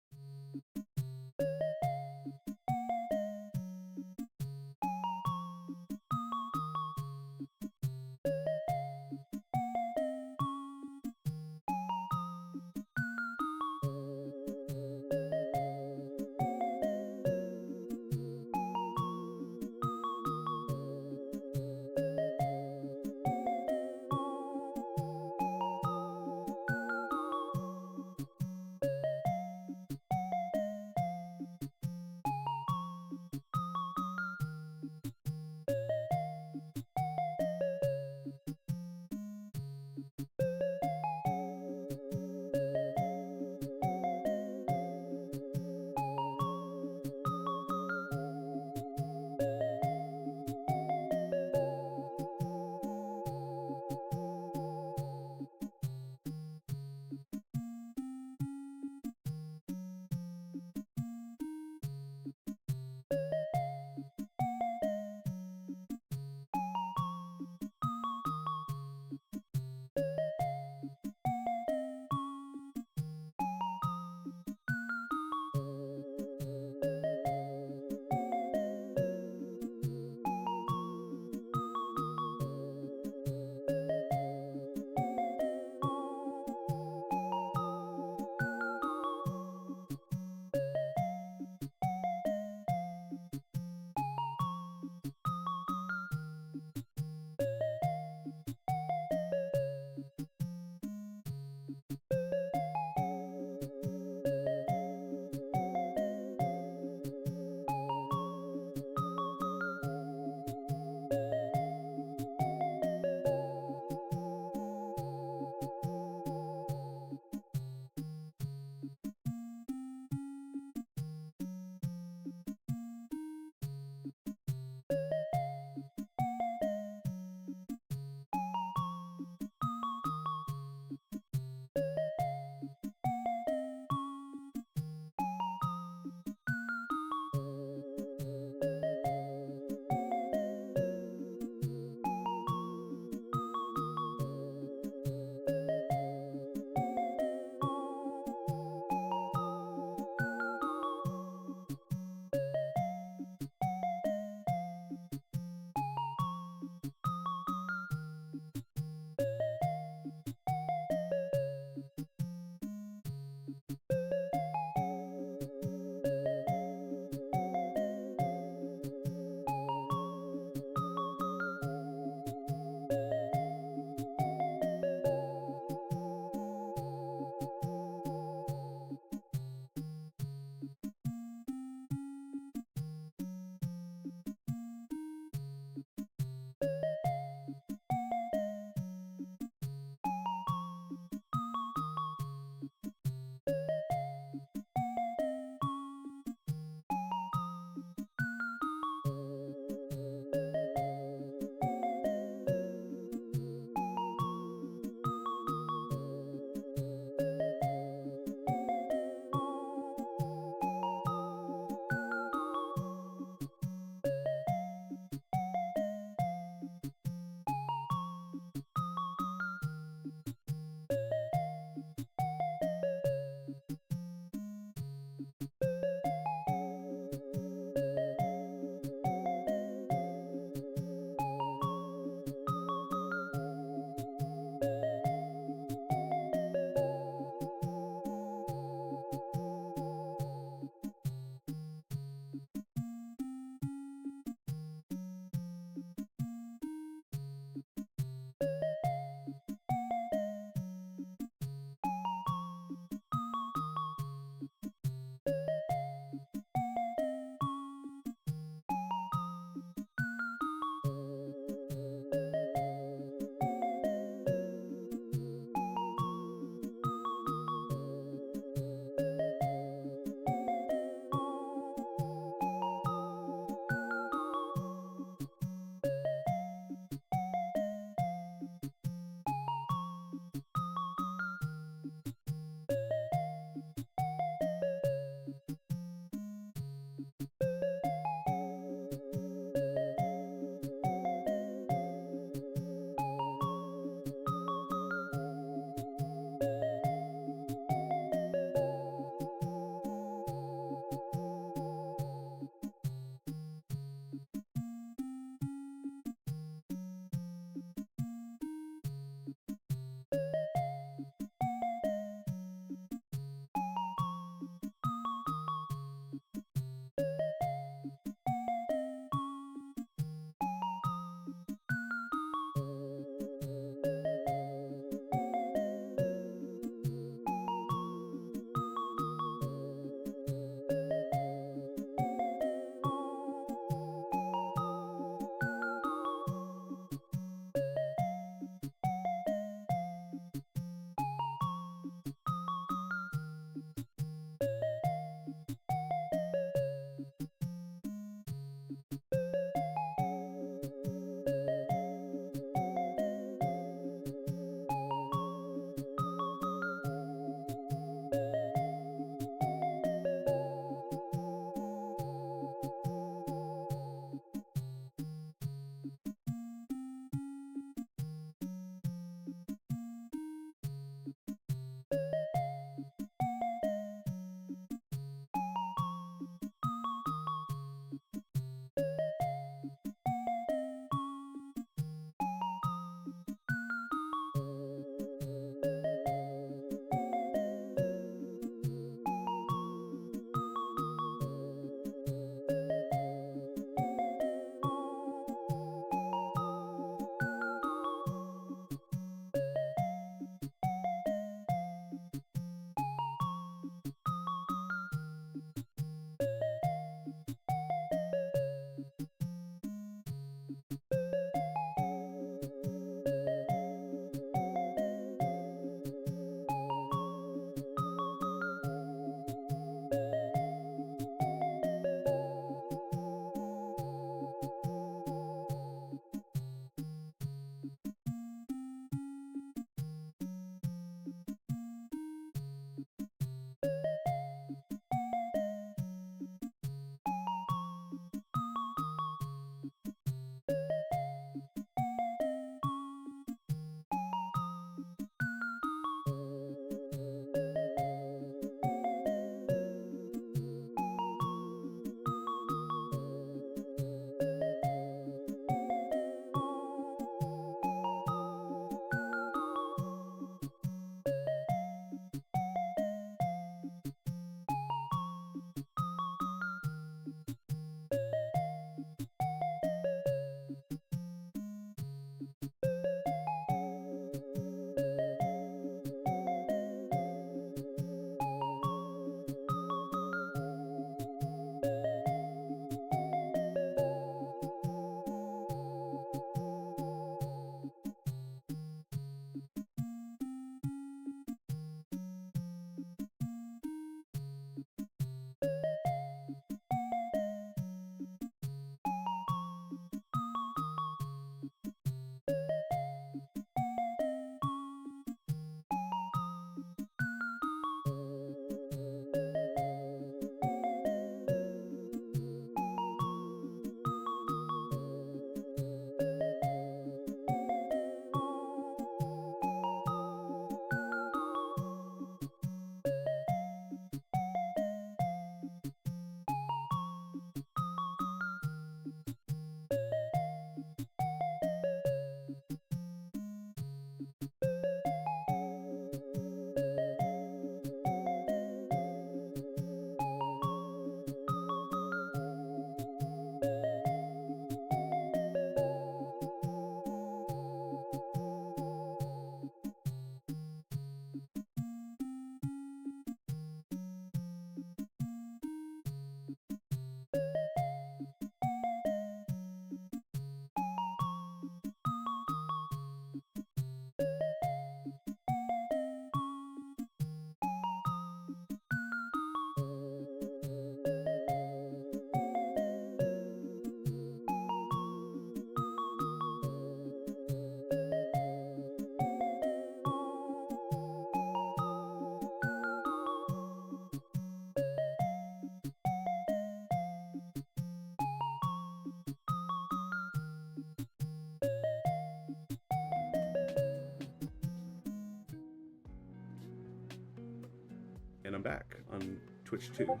I'm back on Twitch too.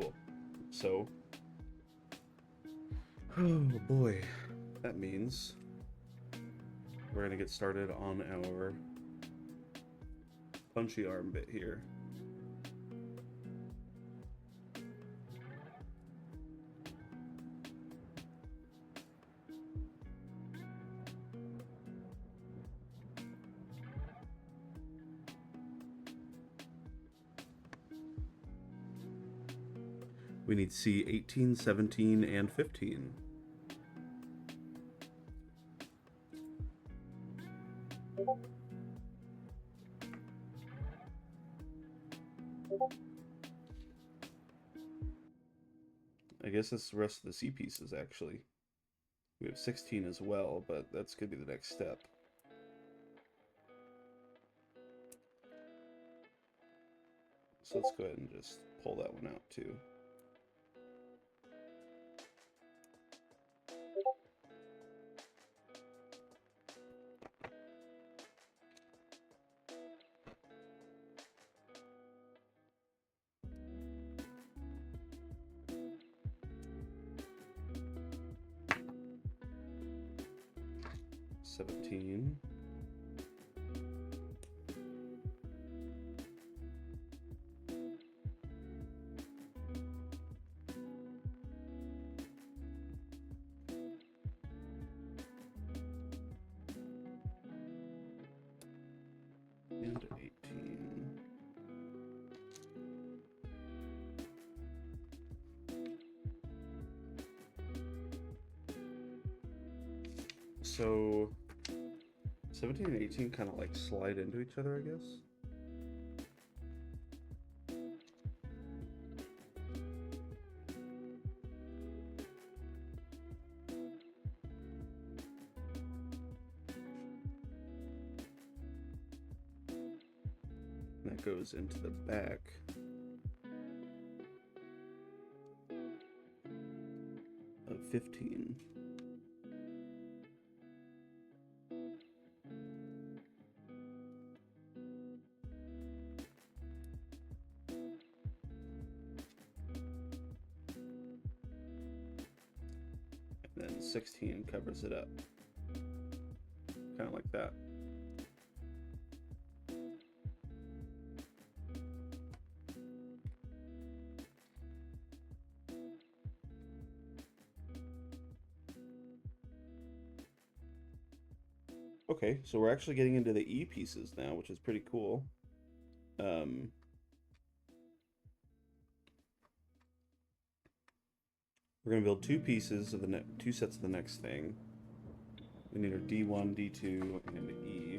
Cool. So, oh boy, that means we're gonna get started on our punchy arm bit here. We need C 18, 17, and 15. I guess that's the rest of the C pieces, actually. We have 16 as well, but that's going to be the next step. So let's go ahead and just pull that one out, too. $17. And 18. So 17 and 18 kind of like slide into each other, I guess. That goes into the back. Of 15. And then 16 covers it up. Kind of like that. Okay, so we're actually getting into the E pieces now, which is pretty cool. We're going to build two pieces of the two sets of the next thing. We need our D1, D2, and E.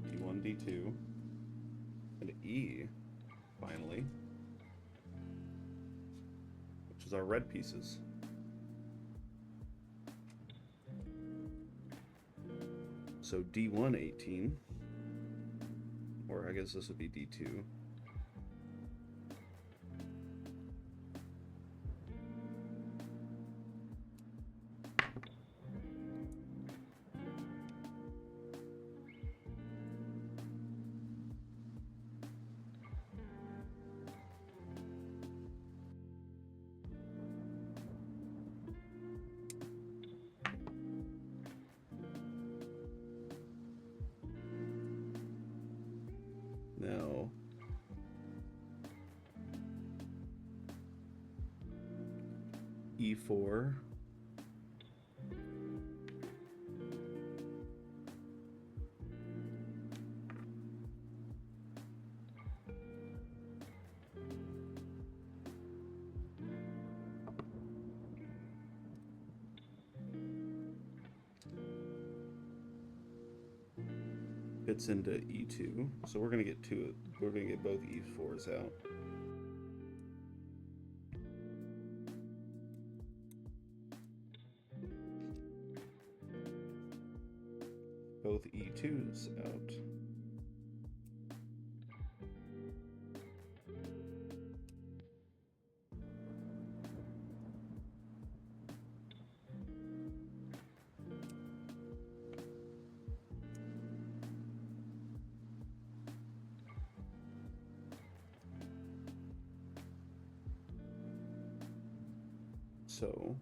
D1, D2, and E, finally, which is our red pieces. So D1, 18, or I guess this would be D2. Now, E4, fits into E2, so we're gonna get we're gonna get both E4s out. Both E2s out. So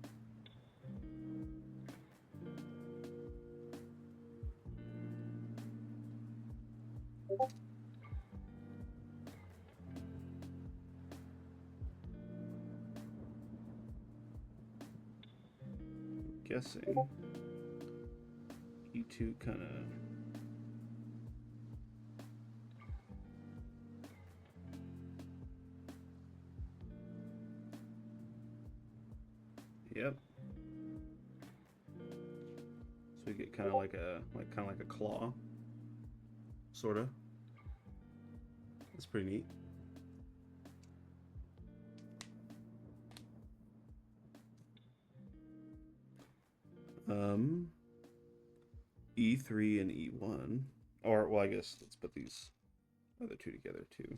guessing E2 kind of yep. So we get kind of like a claw, sorta. That's pretty neat. E3 and E1, or well, I guess let's put these other two together too.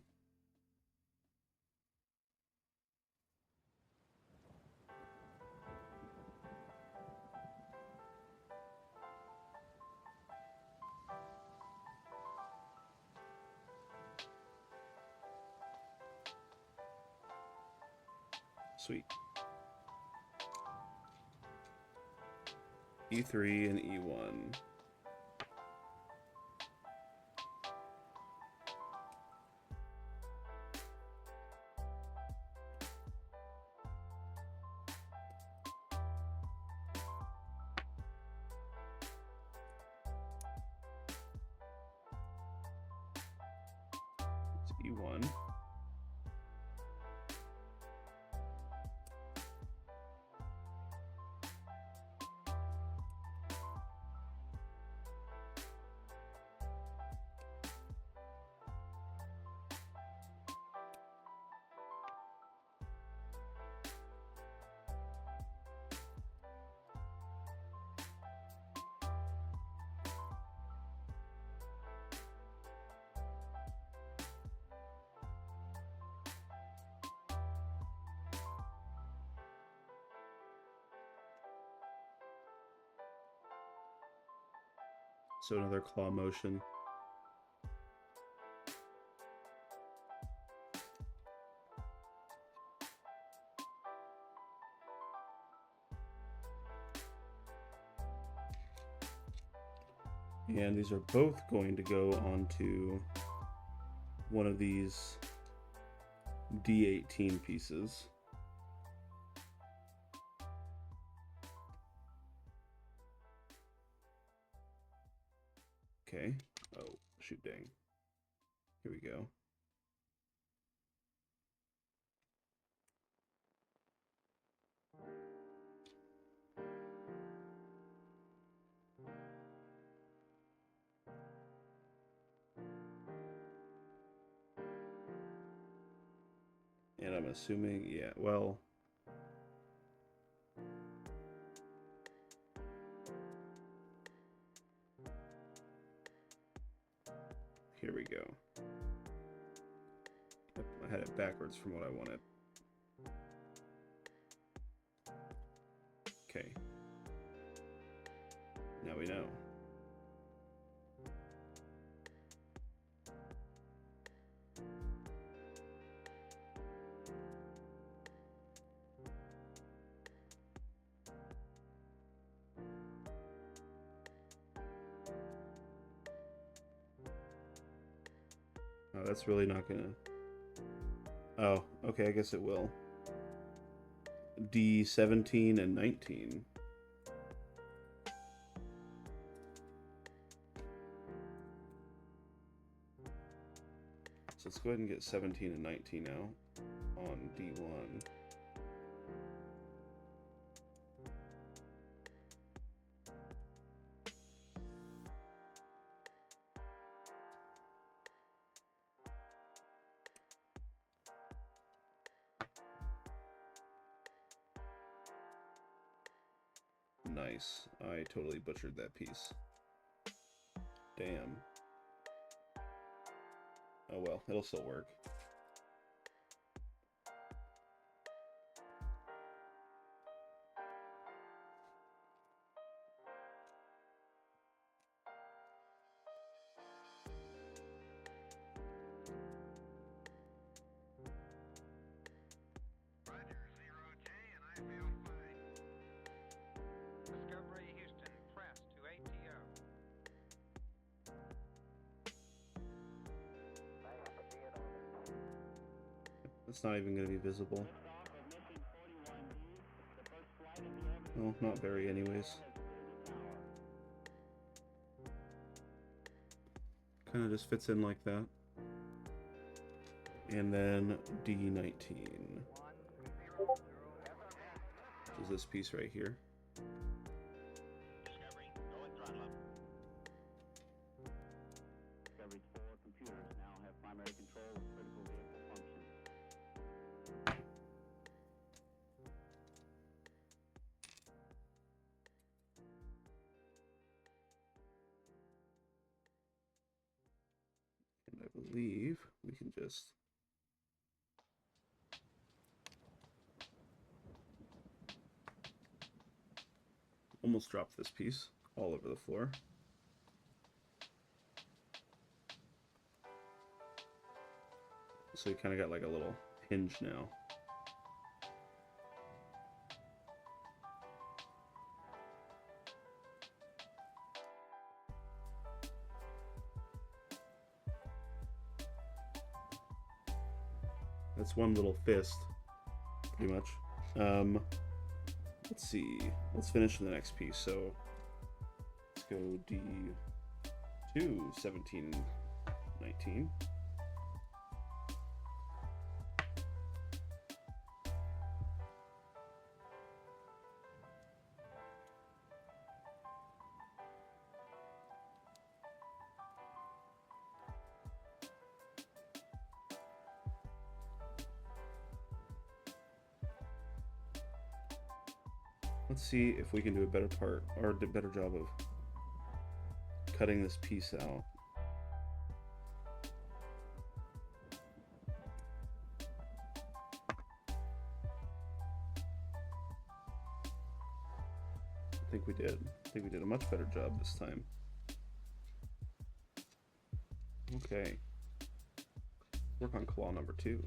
Sweet. E3 and E1. It's E1. So another claw motion. And these are both going to go onto one of these D18 pieces. Okay. Oh, shoot, dang. Here we go. And I'm assuming, yeah, well, here we go. Yep, I had it backwards from what I wanted. Okay. Now we know. Oh, that's really not gonna... Oh, okay, I guess it will. D17 and 19. So let's go ahead and get 17 and 19 out on D1. Nice. I totally butchered that piece. Damn. Oh well, it'll still work. Roger, 0J, and I feel fine. It's not even going to be visible. Well, not very anyways. Kind of just fits in like that. And then D19. Is this piece right here. Discovery, go and throttle up. Discovery's 4 computers now have primary control of critical vehicle functions. And I believe we can just almost drop this piece all over the floor. So you kind of got like a little hinge now. That's one little fist, pretty much. Let's see. Let's finish the next piece. So let's go D2, 17, 19. Let's see if we can do a better part, or a better job of cutting this piece out. I think we did. I think we did a much better job this time. Okay. Work on claw number 2.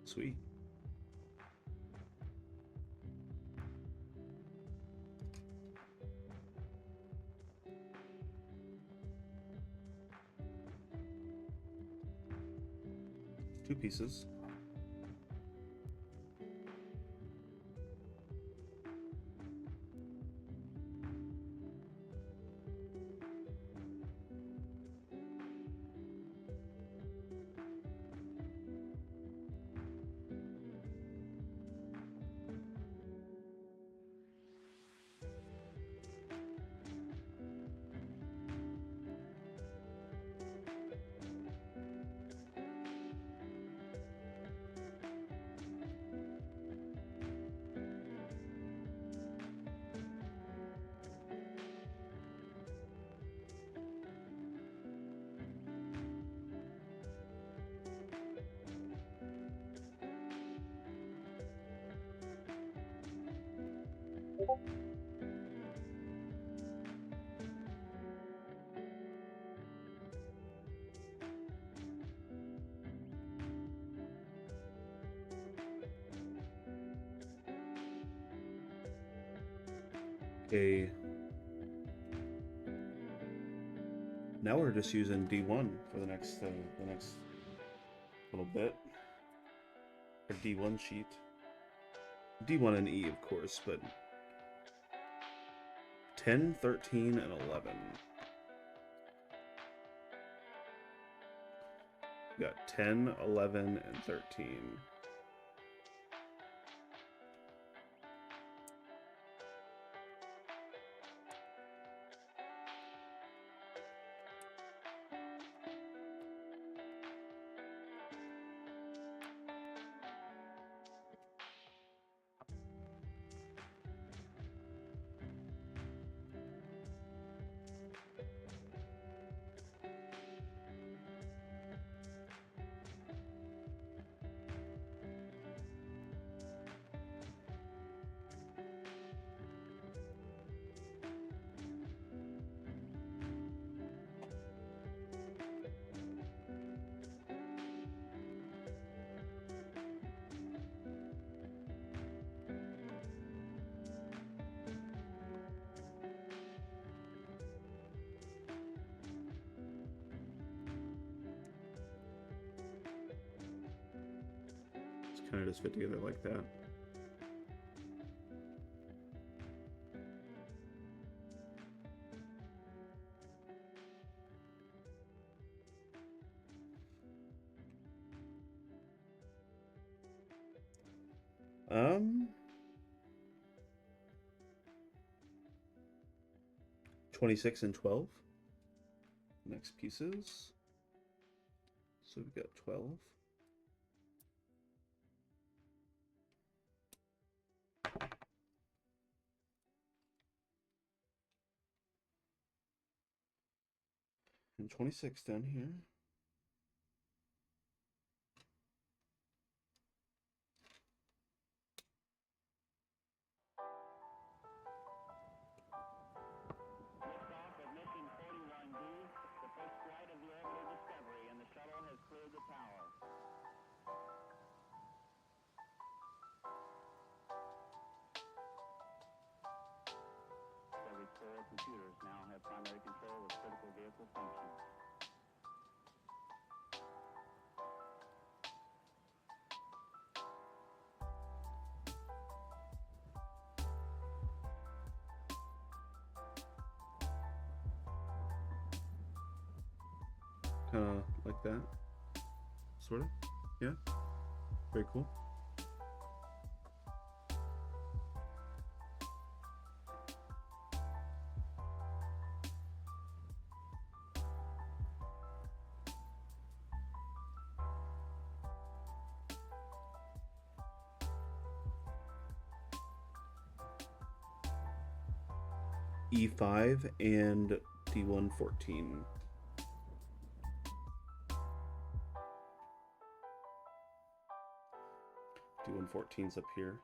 Sweet. Two pieces. Okay. Now we're just using D1 for the next little bit. Or D1 sheet. D1 and E, of course, but 10, 13, and 11. We got 10, 11, and 13. kind of just fit together like that. Um, 26 and 12. Next pieces. So we've got 12. And 26 down here. Liftoff of mission 41B, the first flight of the orbital Discovery, and the shuttle has cleared the tower. Discovery's 4 computers now have primary control of critical vehicle functions. Kind of like that. Sort of. Yeah. Very cool. E5 and D114. D114's up here.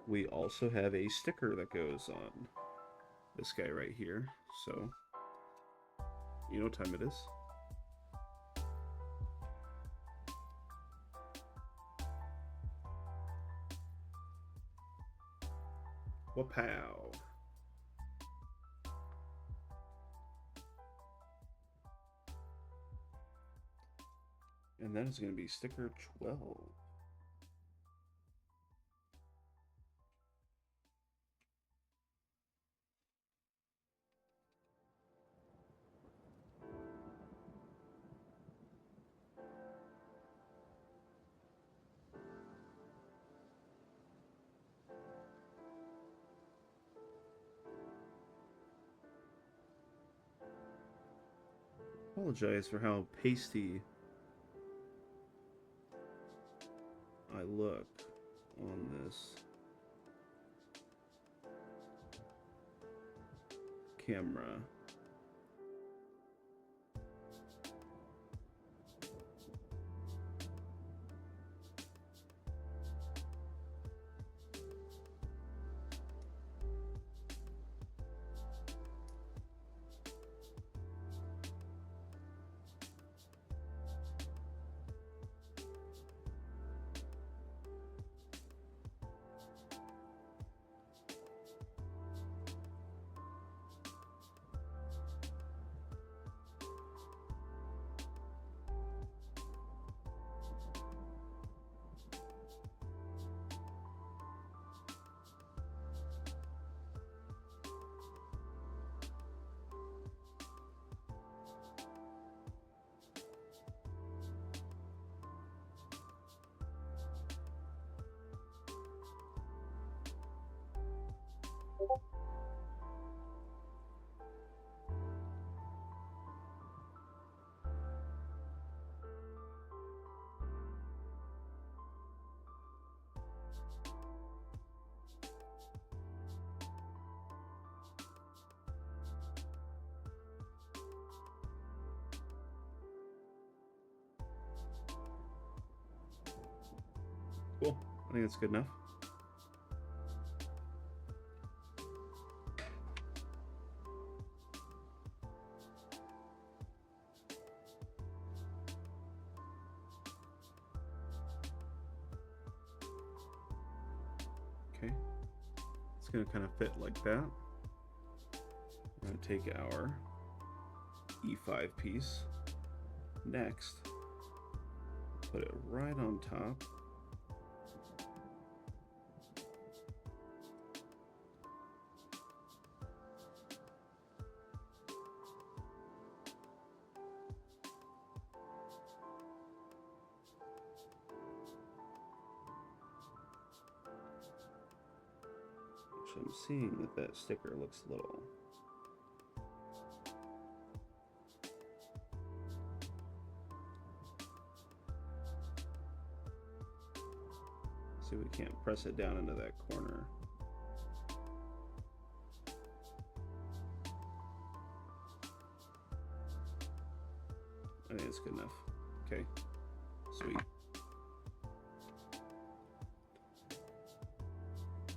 We also have a sticker that goes on this guy right here, so you know what time it is. Wapow. And that is going to be sticker 12. Apologize for how pasty I look on this camera. I think that's good enough. Okay, it's going to kind of fit like that. We're going to take our E5 piece. Next, put it right on top. So I'm seeing that that sticker looks a little see, we can't press it down into that corner. I think it's good enough. Okay, sweet.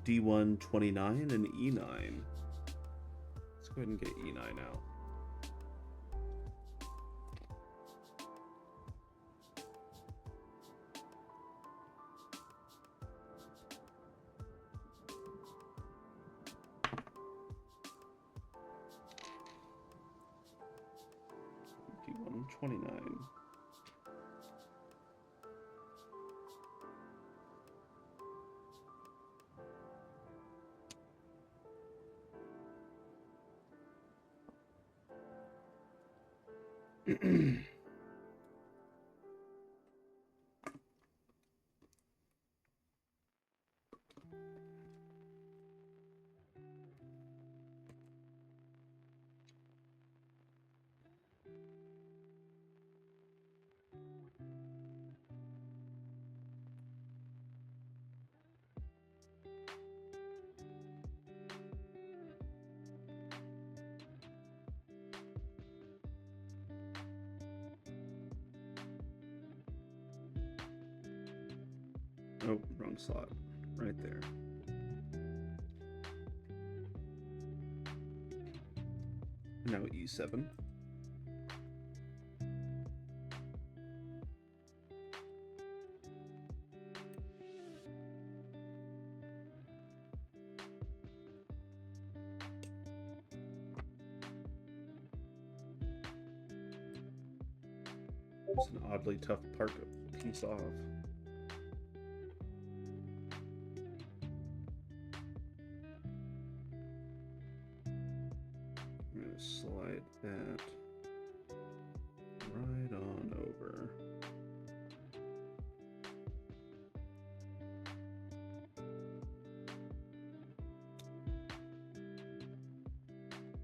D1 29 and E9. Let's go ahead and get E9 out. D1 29. Oh, wrong slot. Right there. Now E7. It's an oddly tough part to piece off. I'm going to slide that right on over.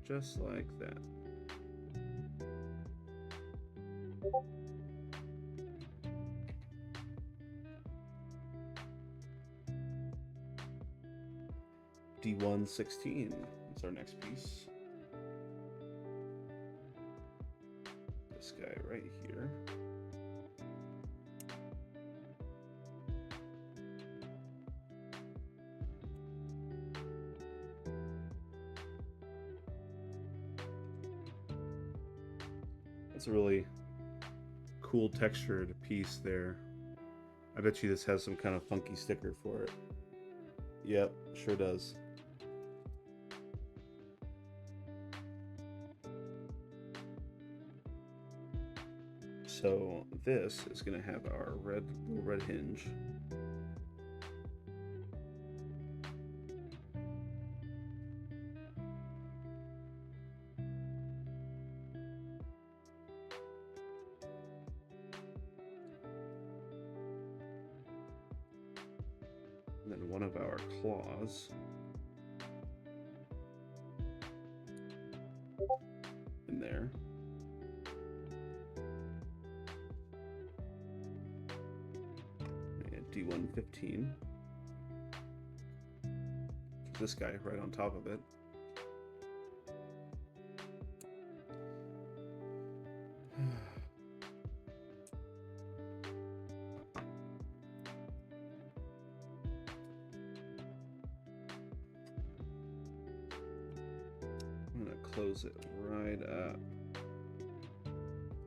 Just like that. D1 16 is our next piece. This guy right here. That's a really cool textured piece there. I bet you this has some kind of funky sticker for it. Yep, sure does. So this is going to have our little red hinge. And then one of our claws in there. And D1 15. This guy right on top of it. close it right up.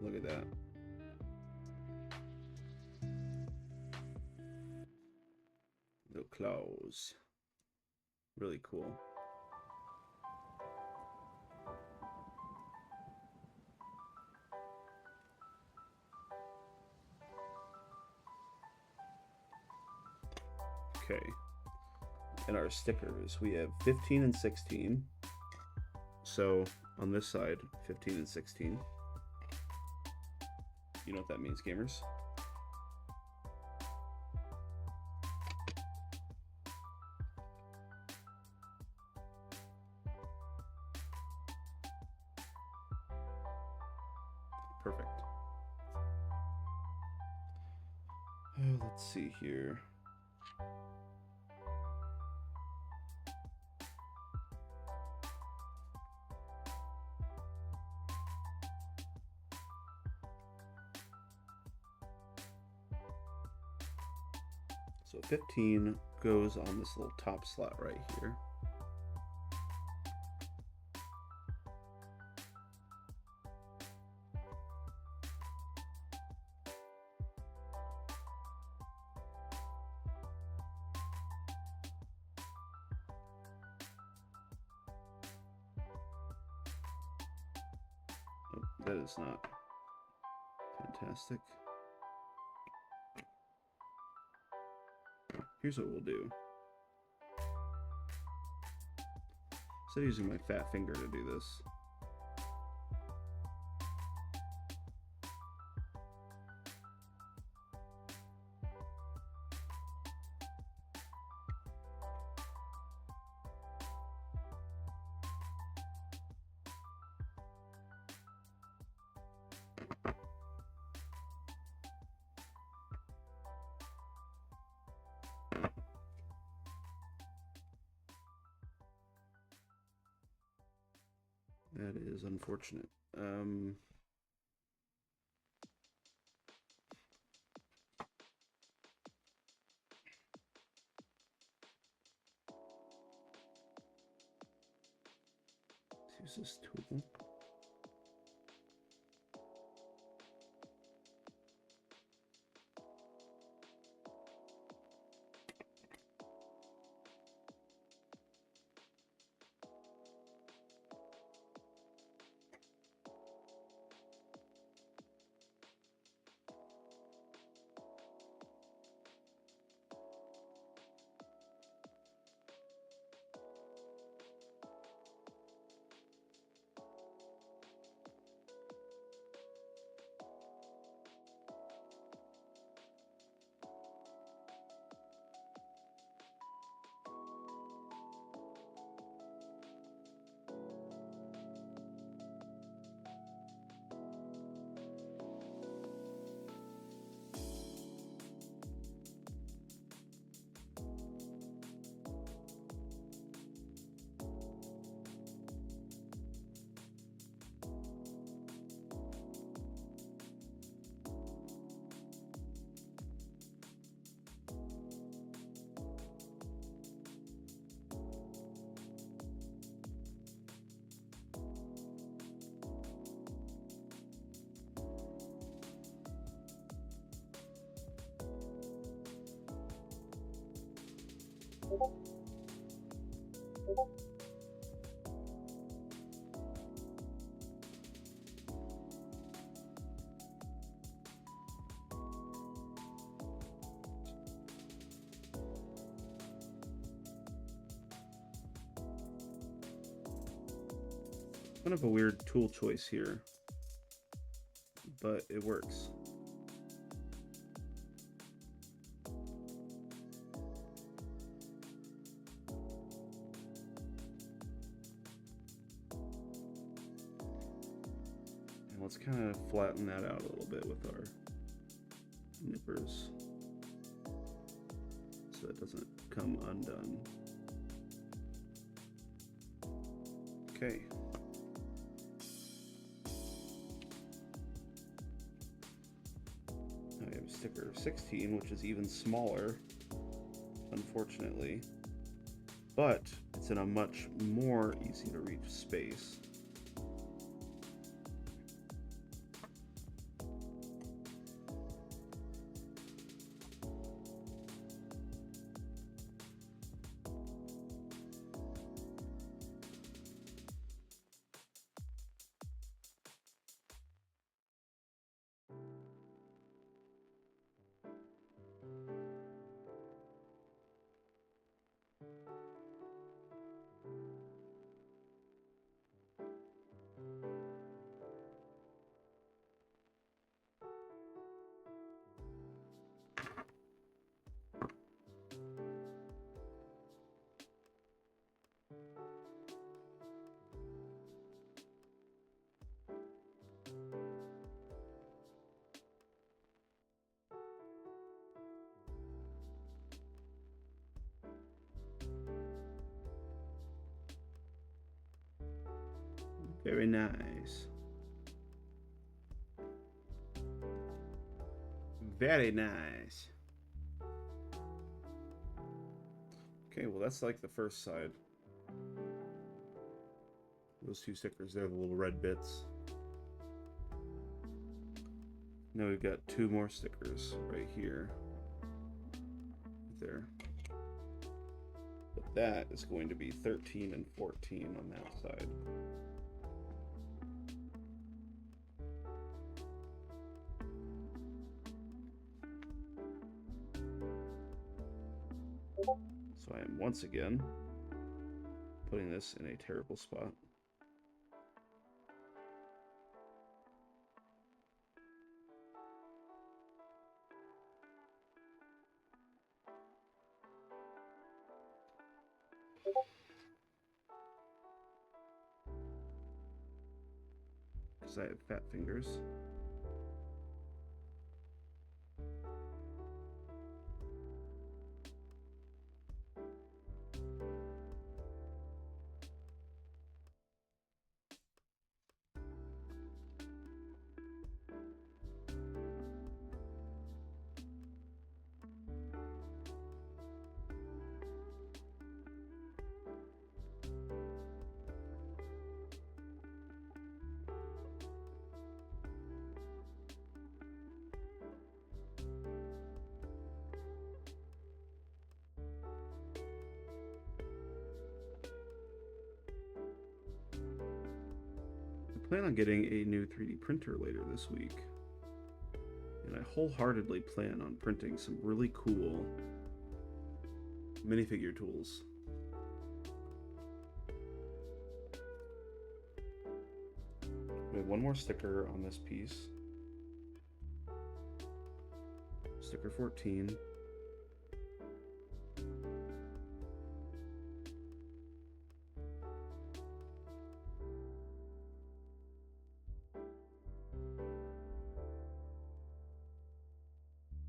Look at that. Little claws. Really cool. Okay. And our stickers, we have 15 and 16. So on this side, 15 and 16. You know what that means, gamers? Perfect. Let's see here. So 15 goes on this little top slot right here. Oh, that is not fantastic. Here's what we'll do. Instead of using my fat finger to do this, that is unfortunate. Let's use this tool. Kind of a weird tool choice here, but it works. And let's kind of flatten that out a little bit with our nippers so it doesn't come undone. Okay. I have sticker 16, which is even smaller, unfortunately, but it's in a much more easy to reach space. Very nice. Very nice. Okay, well that's like the first side. Those two stickers, they're the little red bits. Now we've got two more stickers right here. There. But that is going to be 13 and 14 on that side. So I am once again putting this in a terrible spot. Because I have fat fingers. I plan on getting a new 3D printer later this week. And I wholeheartedly plan on printing some really cool minifigure tools. We have one more sticker on this piece. Sticker 14.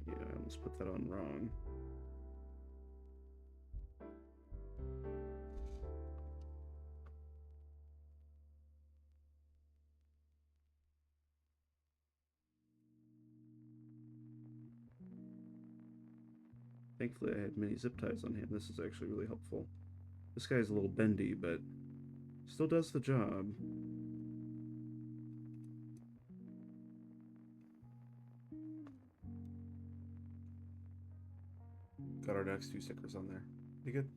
Yeah, I almost put that on wrong. Thankfully I had many zip ties on hand. This is actually really helpful. This guy's a little bendy, but still does the job. Got our next two stickers on there. Pretty good.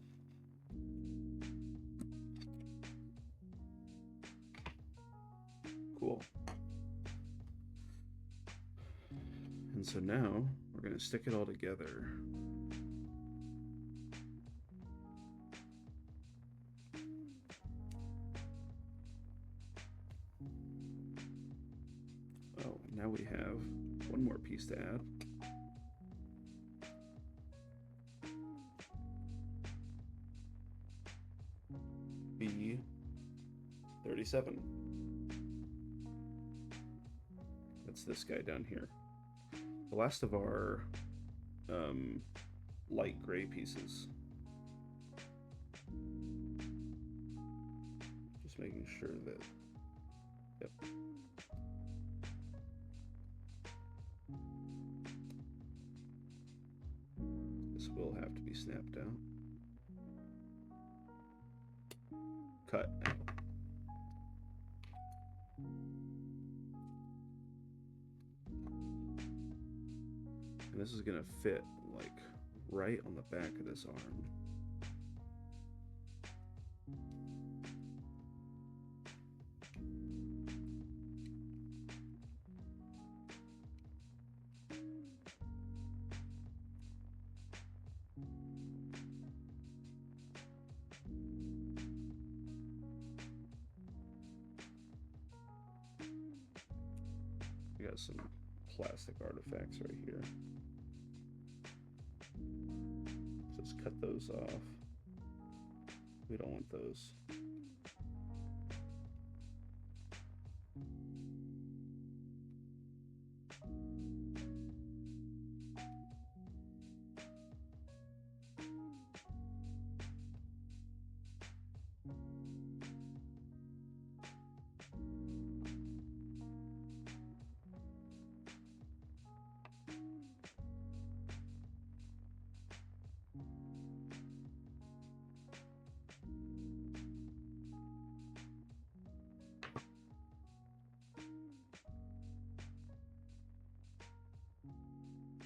Cool. And so now we're going to stick it all together. Oh, now we have one more piece to add. B37. That's this guy down here. The last of our light gray pieces. Just making sure that, yep. This will have to be snapped out. Cut. And this is gonna fit like right on the back of this arm. We got some plastic artifacts right here. So let's cut those off. We don't want those.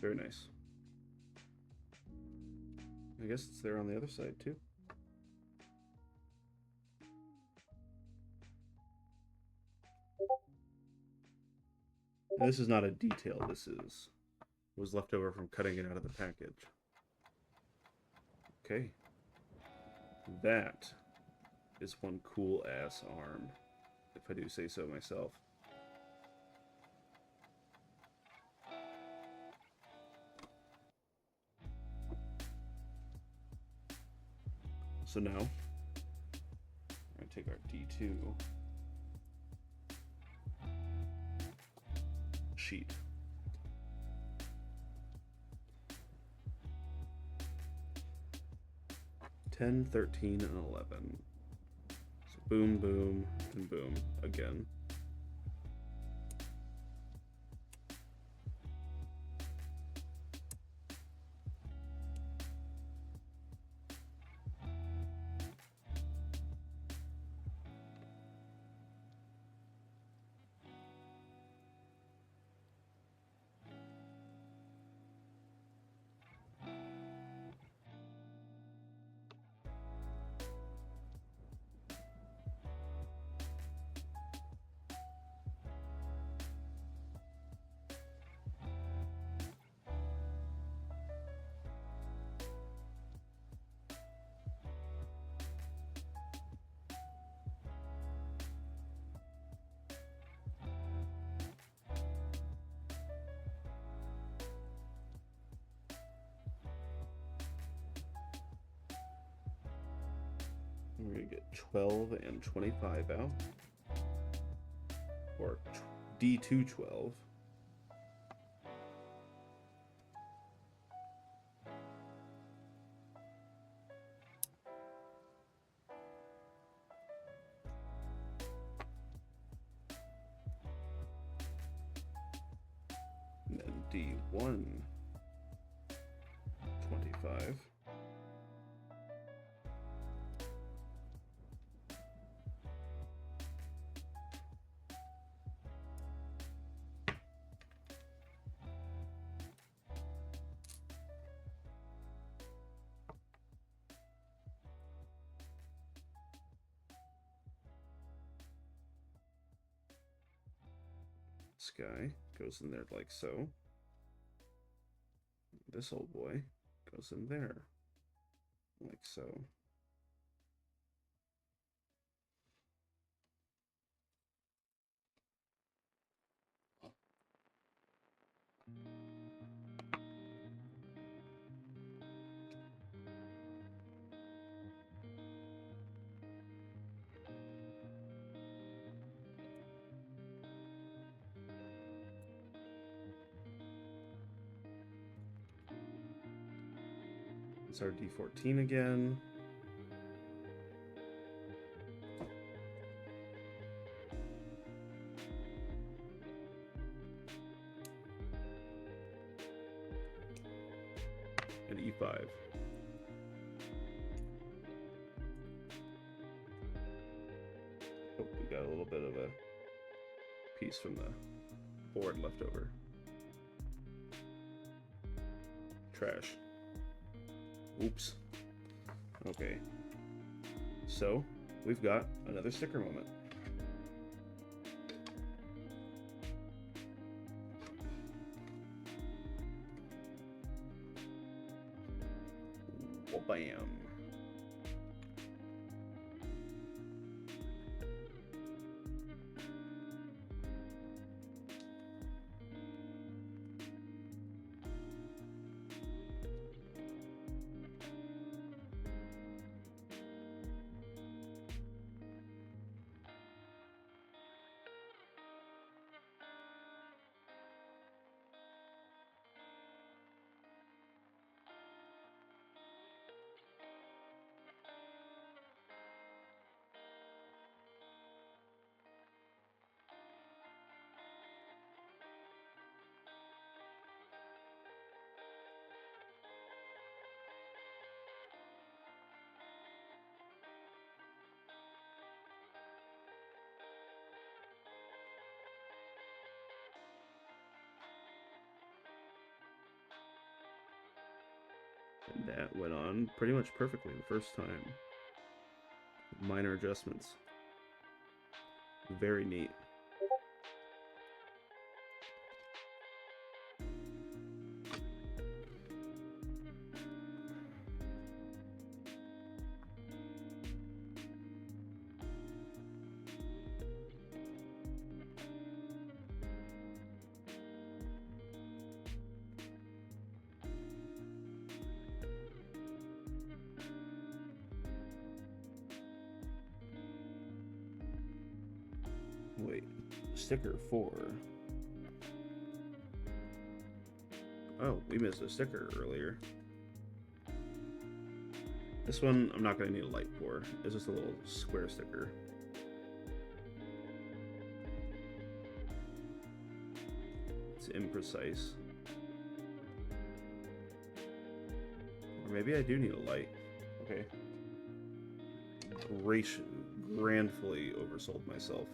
Very nice. I guess it's there on the other side too. And this is not a detail. This was left over from cutting it out of the package. Okay. That is one cool ass arm, if I do say so myself. So now, we're going to take our D2 sheet. Ten, 13, and 11. So boom, boom, and boom again. We're going to get 12 and 25 out. Or D2 12. And then D1 25. This guy goes in there like so. This old boy goes in there like so. It's our D14 again. And E5. Oh, we got a little bit of a piece from the board left over. Trash. Oops. Okay. So, we've got another sticker moment. Bam. And that went on pretty much perfectly the first time. Minor adjustments. Very neat. Wait, sticker 4. Oh, we missed a sticker earlier. This one, I'm not going to need a light for. It's just a little square sticker. It's imprecise. Or maybe I do need a light. Okay. Grandfully oversold myself.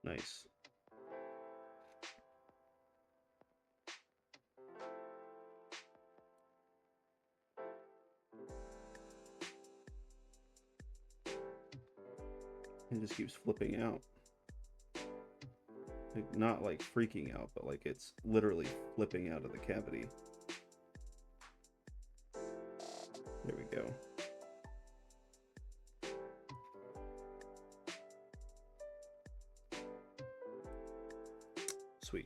Nice. It just keeps flipping out. Like, not like freaking out, but like it's literally flipping out of the cavity. There we go. Sweet.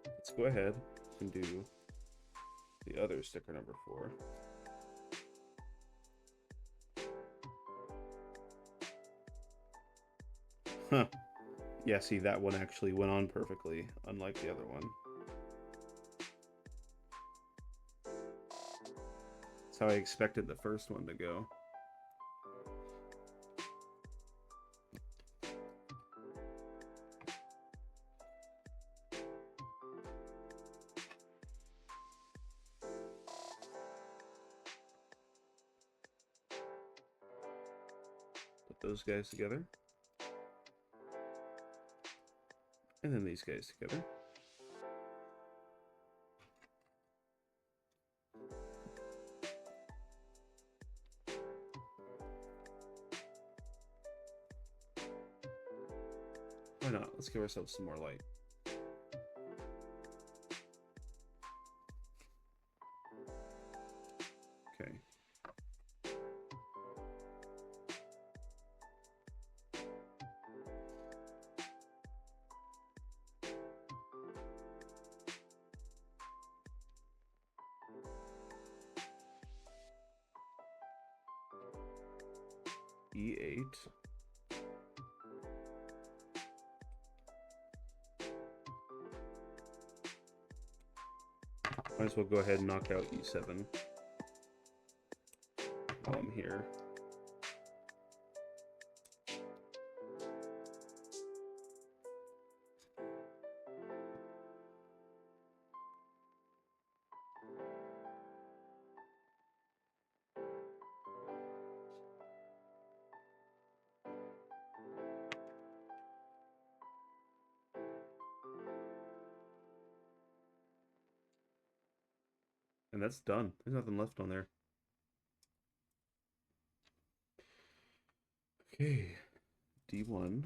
Let's go ahead and do the other sticker number 4. Huh. Yeah, see, that one actually went on perfectly, unlike the other one. That's how I expected the first one to go. Put those guys together. And then these guys together. Why not? Let's give ourselves some more light. Okay. E8. Might as well go ahead and knock out E7 while I'm here. And that's done. There's nothing left on there. Okay, D1.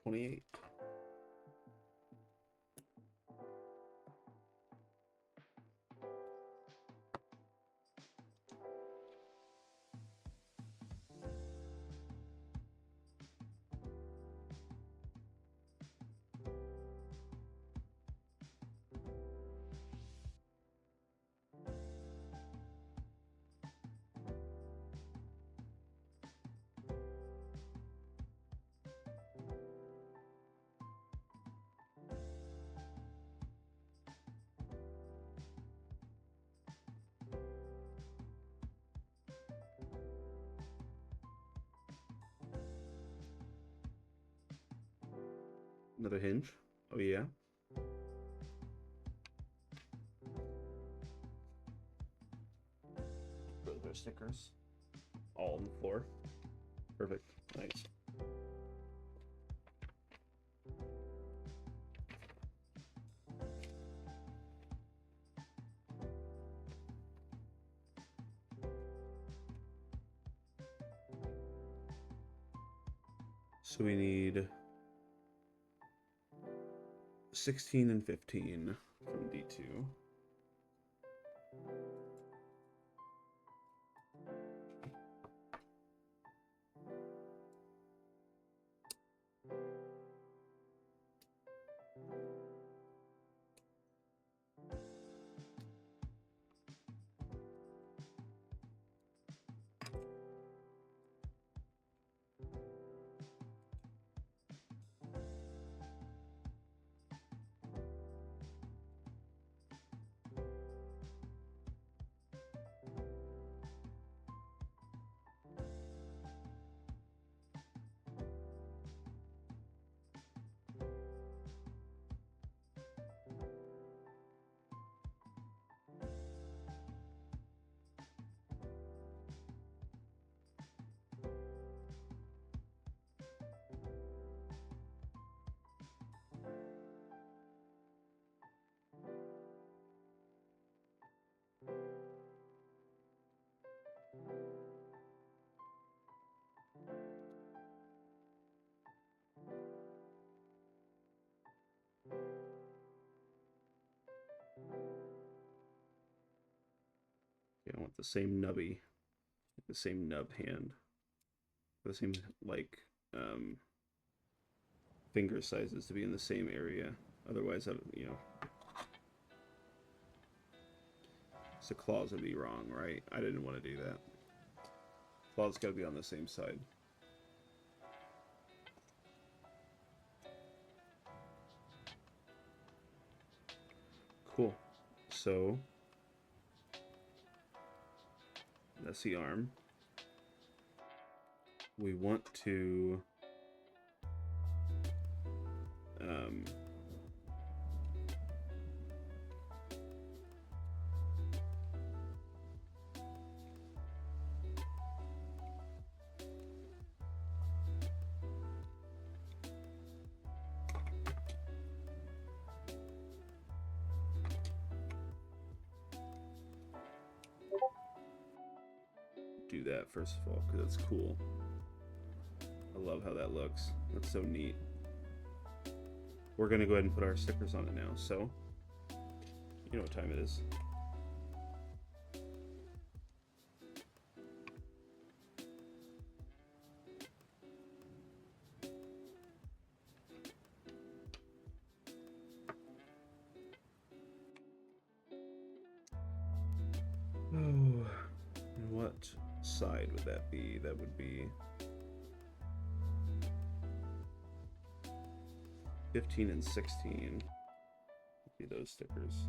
$28. Another hinge. Oh yeah. Those are stickers. All on the floor. Perfect. Nice. So we need 16 and 15 from D2. Okay, I want the same nubby, the same nub hand, the same like finger sizes to be in the same area. Otherwise, you know, so claws would be wrong, right? I didn't want to do that. Claws got to be on the same side. Cool. So that's the arm. We want to do that first of all, because that's cool. I love how that looks. That's so neat. We're going to go ahead and put our stickers on it now. So, you know what time it is. Oh, and what side would that be? That would be 15 and 16. Be those stickers.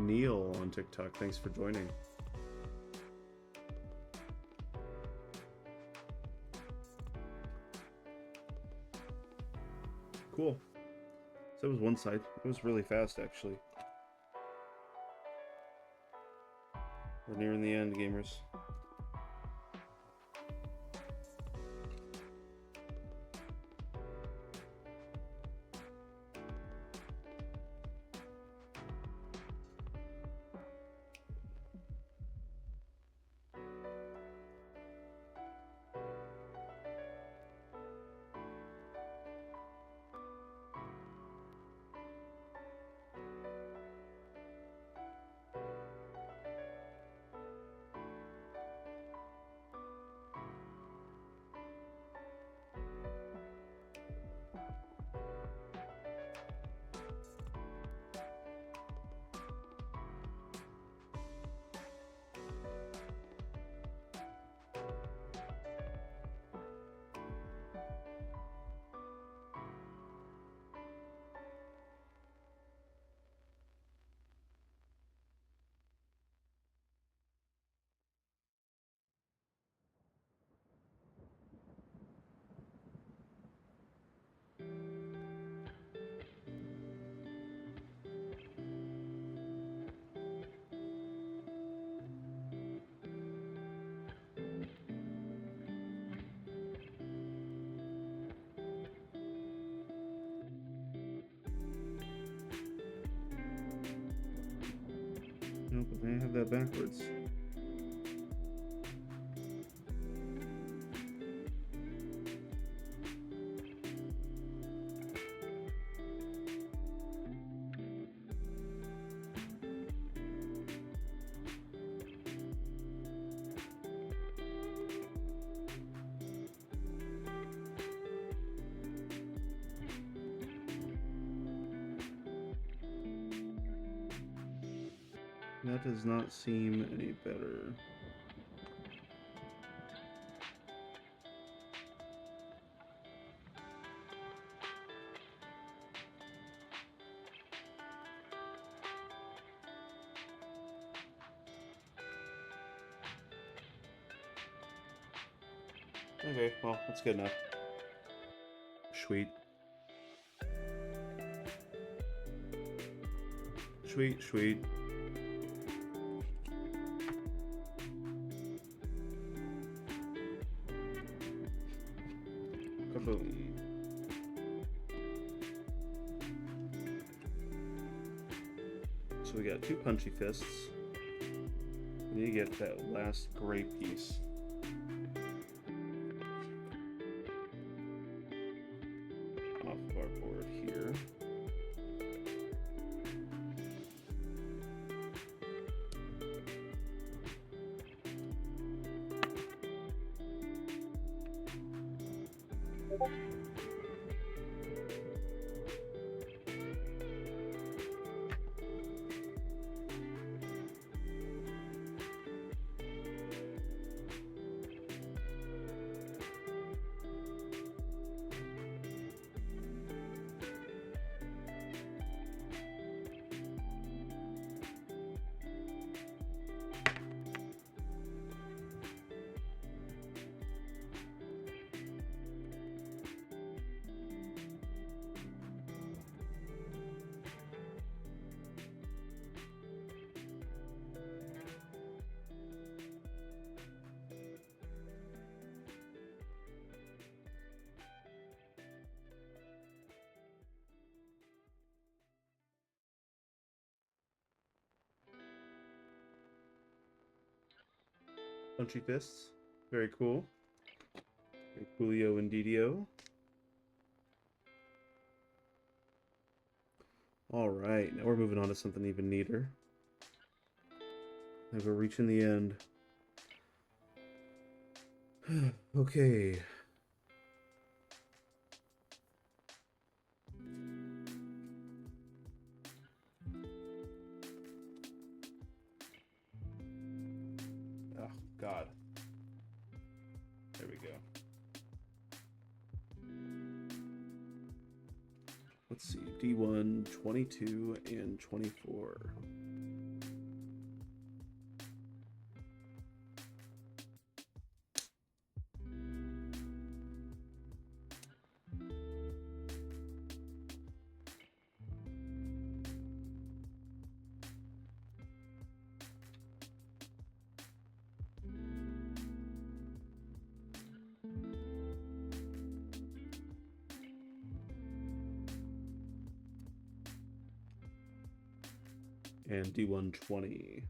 Neil on TikTok. Thanks for joining. Cool. So that was one side. It was really fast, actually. We're nearing the end, gamers. No, but they have that backwards. That does not seem any better. Okay, well, that's good enough. Sweet. Sweet, sweet. Kaboom. So we got 2 punchy fists. We need to get that last gray piece. Off of our board here. Punchy fists. Very cool. Very coolio and DDO. Alright, now we're moving on to something even neater. And we're reaching the end. Okay. Oh, God. There we go. Let's see. D1, 22, and 24. And D120.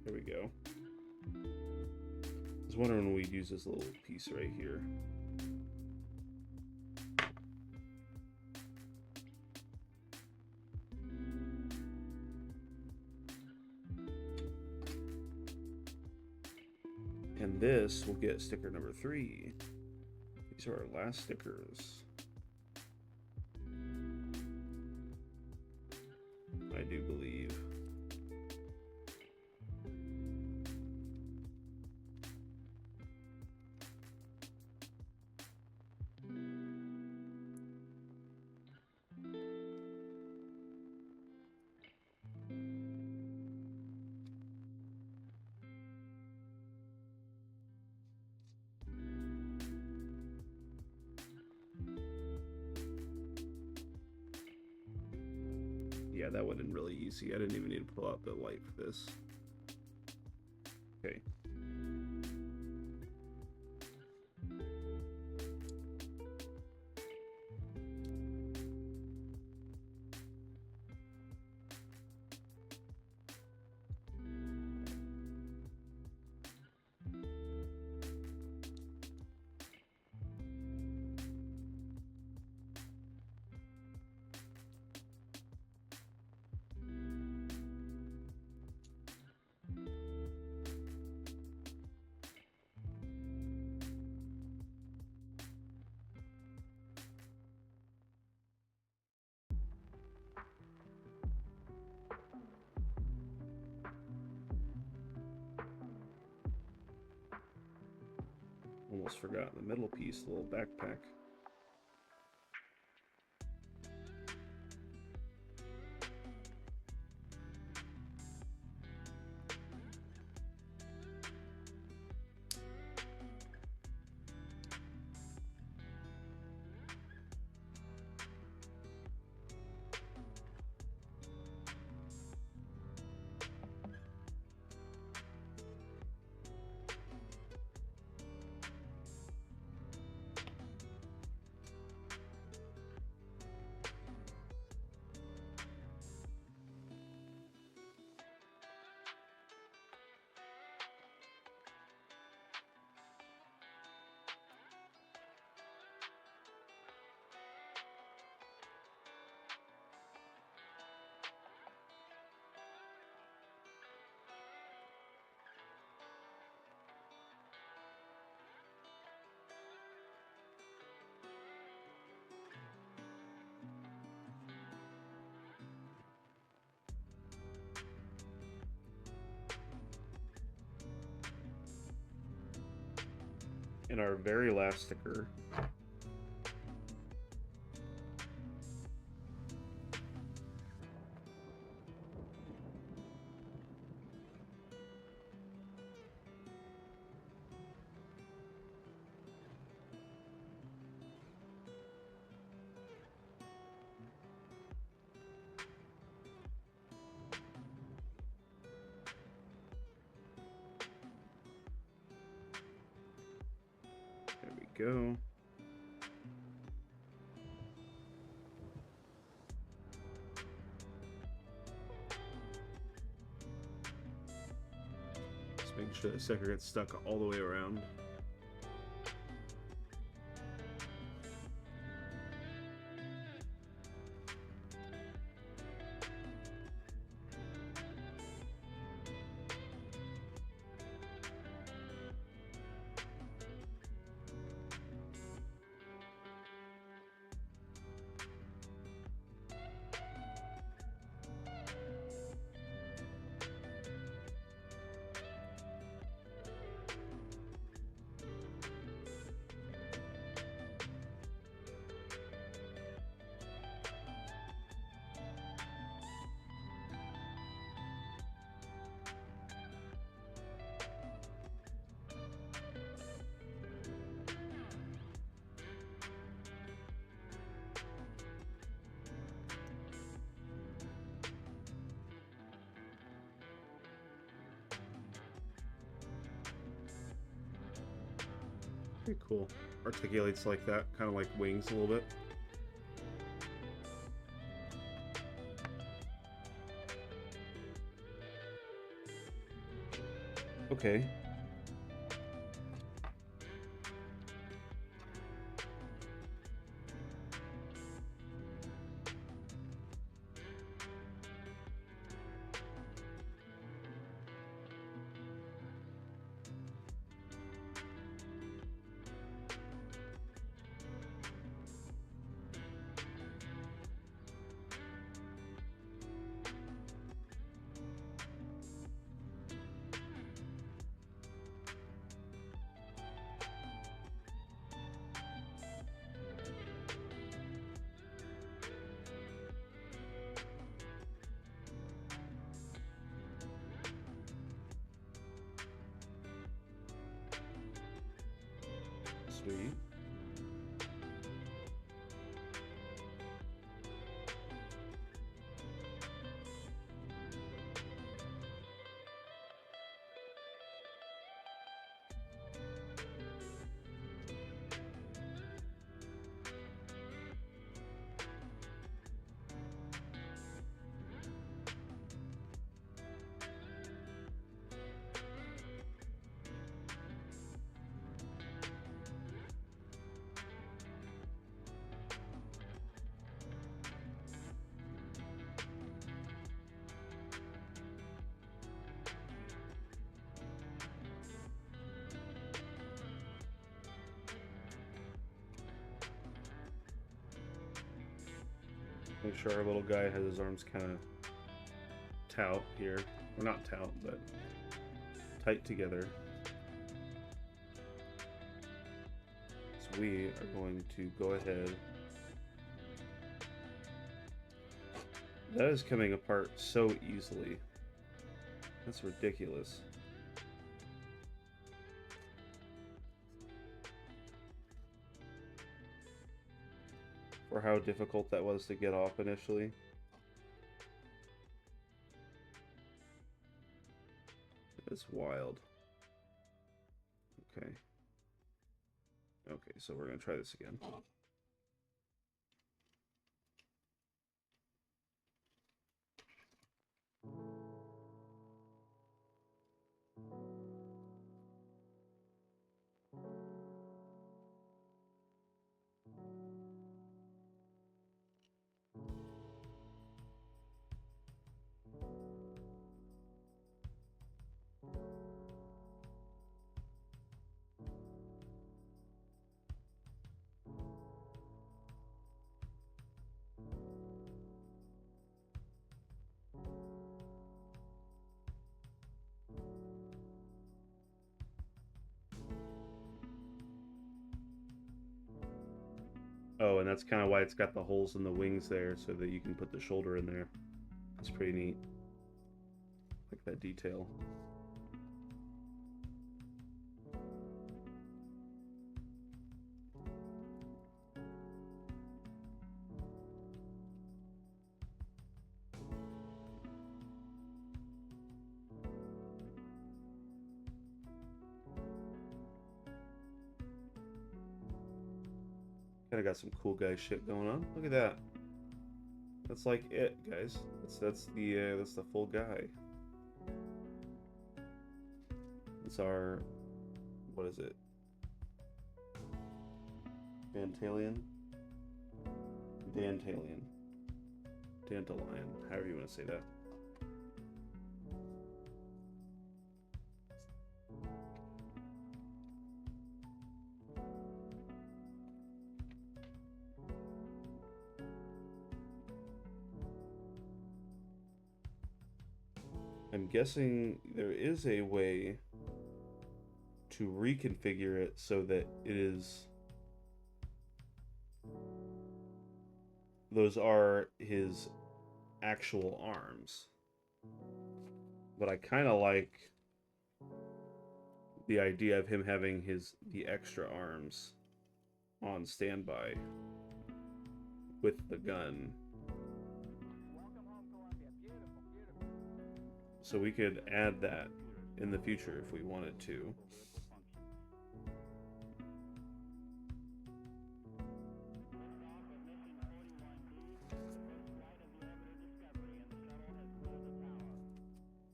There we go. I was wondering when we'd use this little piece right here. And this will get sticker number 3. These are our last stickers. I do believe. Yeah, that went in really easy. I didn't even need to pull out the light for this. Okay. Almost forgot the middle piece, the little backpack. And our very last sticker. There we go. Just make sure the sticker gets stuck all the way around. Pretty cool. Articulates like that, kind of like wings a little bit. Okay. Sweet. Make sure our little guy has his arms kind of tout here. Or not tout, but tight together. So we are going to go ahead. That is coming apart so easily. That's ridiculous. For how difficult that was to get off initially. It's wild. Okay. Okay, so we're gonna try this again. Oh, and that's kind of why it's got the holes in the wings there, so that you can put the shoulder in there. That's pretty neat. Like that detail. Kind of got some cool guy shit going on. Look at that. That's like it, guys. That's the full guy. It's our, what is it? Dantalion? Dantalion. Dantalion. However you want to say that. I'm guessing there is a way to reconfigure it so that it is, those are his actual arms. But I kind of like the idea of him having the extra arms on standby with the gun. So we could add that in the future if we wanted to.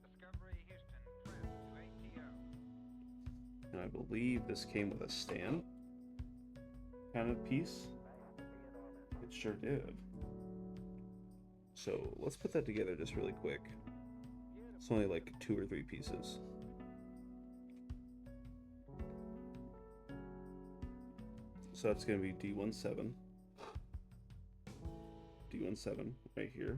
Discovery Houston, prep to ATO. And I believe this came with a stand kind of piece. It sure did. So let's put that together just really quick. It's only like 2 or 3 pieces. So that's going to be D17. D17 right here.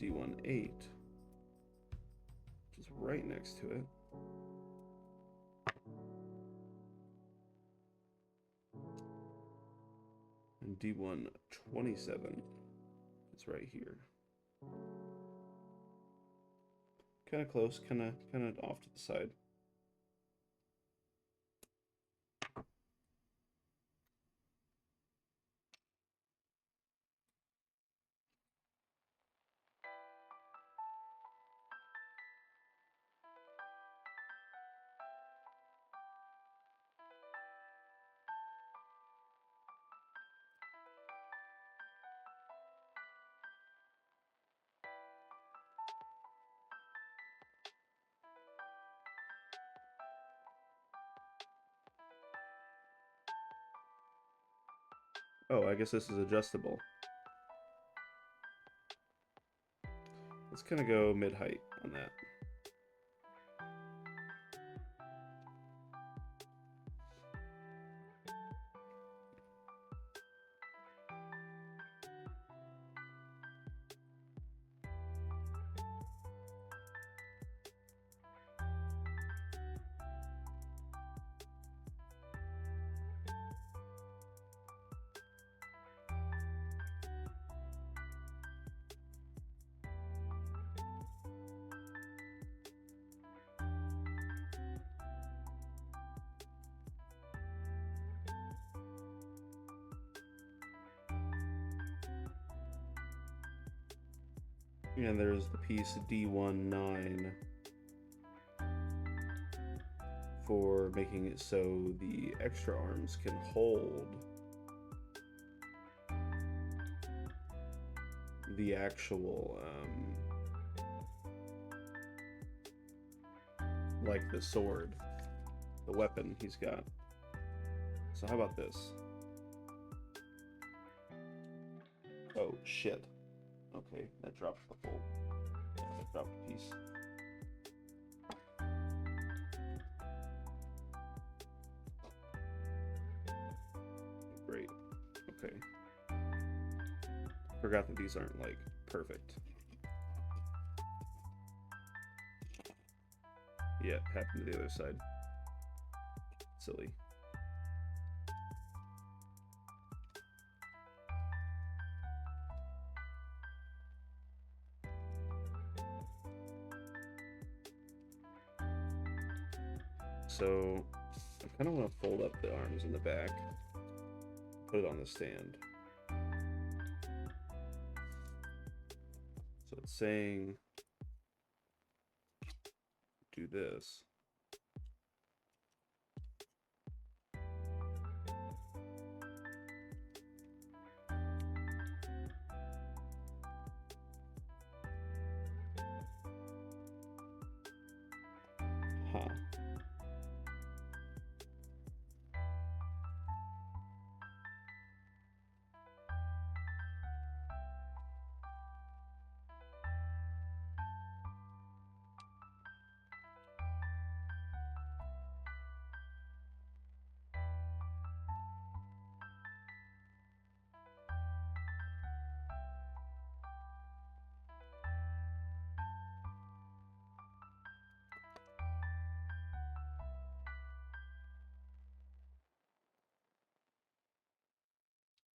D18, which is right next to it. And D127 is right here. Kind of close, kind of off to the side. Oh, I guess this is adjustable. Let's kind of go mid-height on that. And there's the piece D19 for making it so the extra arms can hold the actual, like the sword, the weapon he's got. So how about this? Oh, shit. Okay, that dropped the whole, yeah, that dropped a piece. Great, okay. Forgot that these aren't, like, perfect. Yeah, happened to the other side. Silly. So I kind of want to fold up the arms in the back, put it on the stand. So it's saying do this. Huh.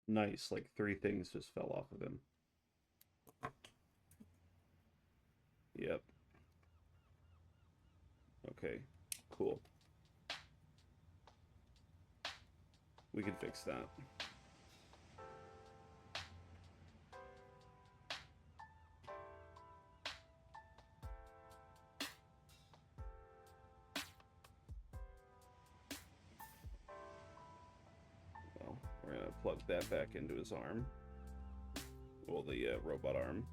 Nice, like 3 things just fell off of him. Yep. Okay, cool. We can fix that. Well, We're gonna plug that back into his arm. Well, the robot arm.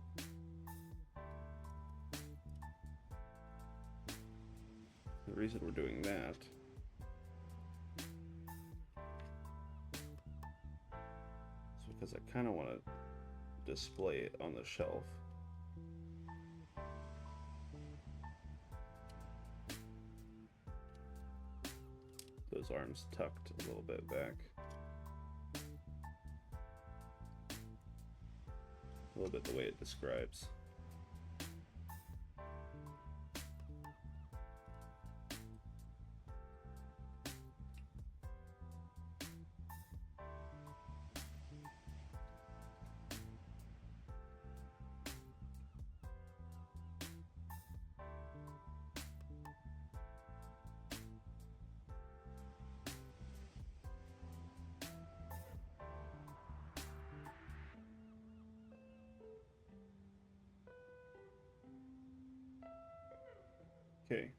The reason we're doing that is because I kind of want to display it on the shelf. Those arms tucked a little bit back. A little bit the way it describes. Okay.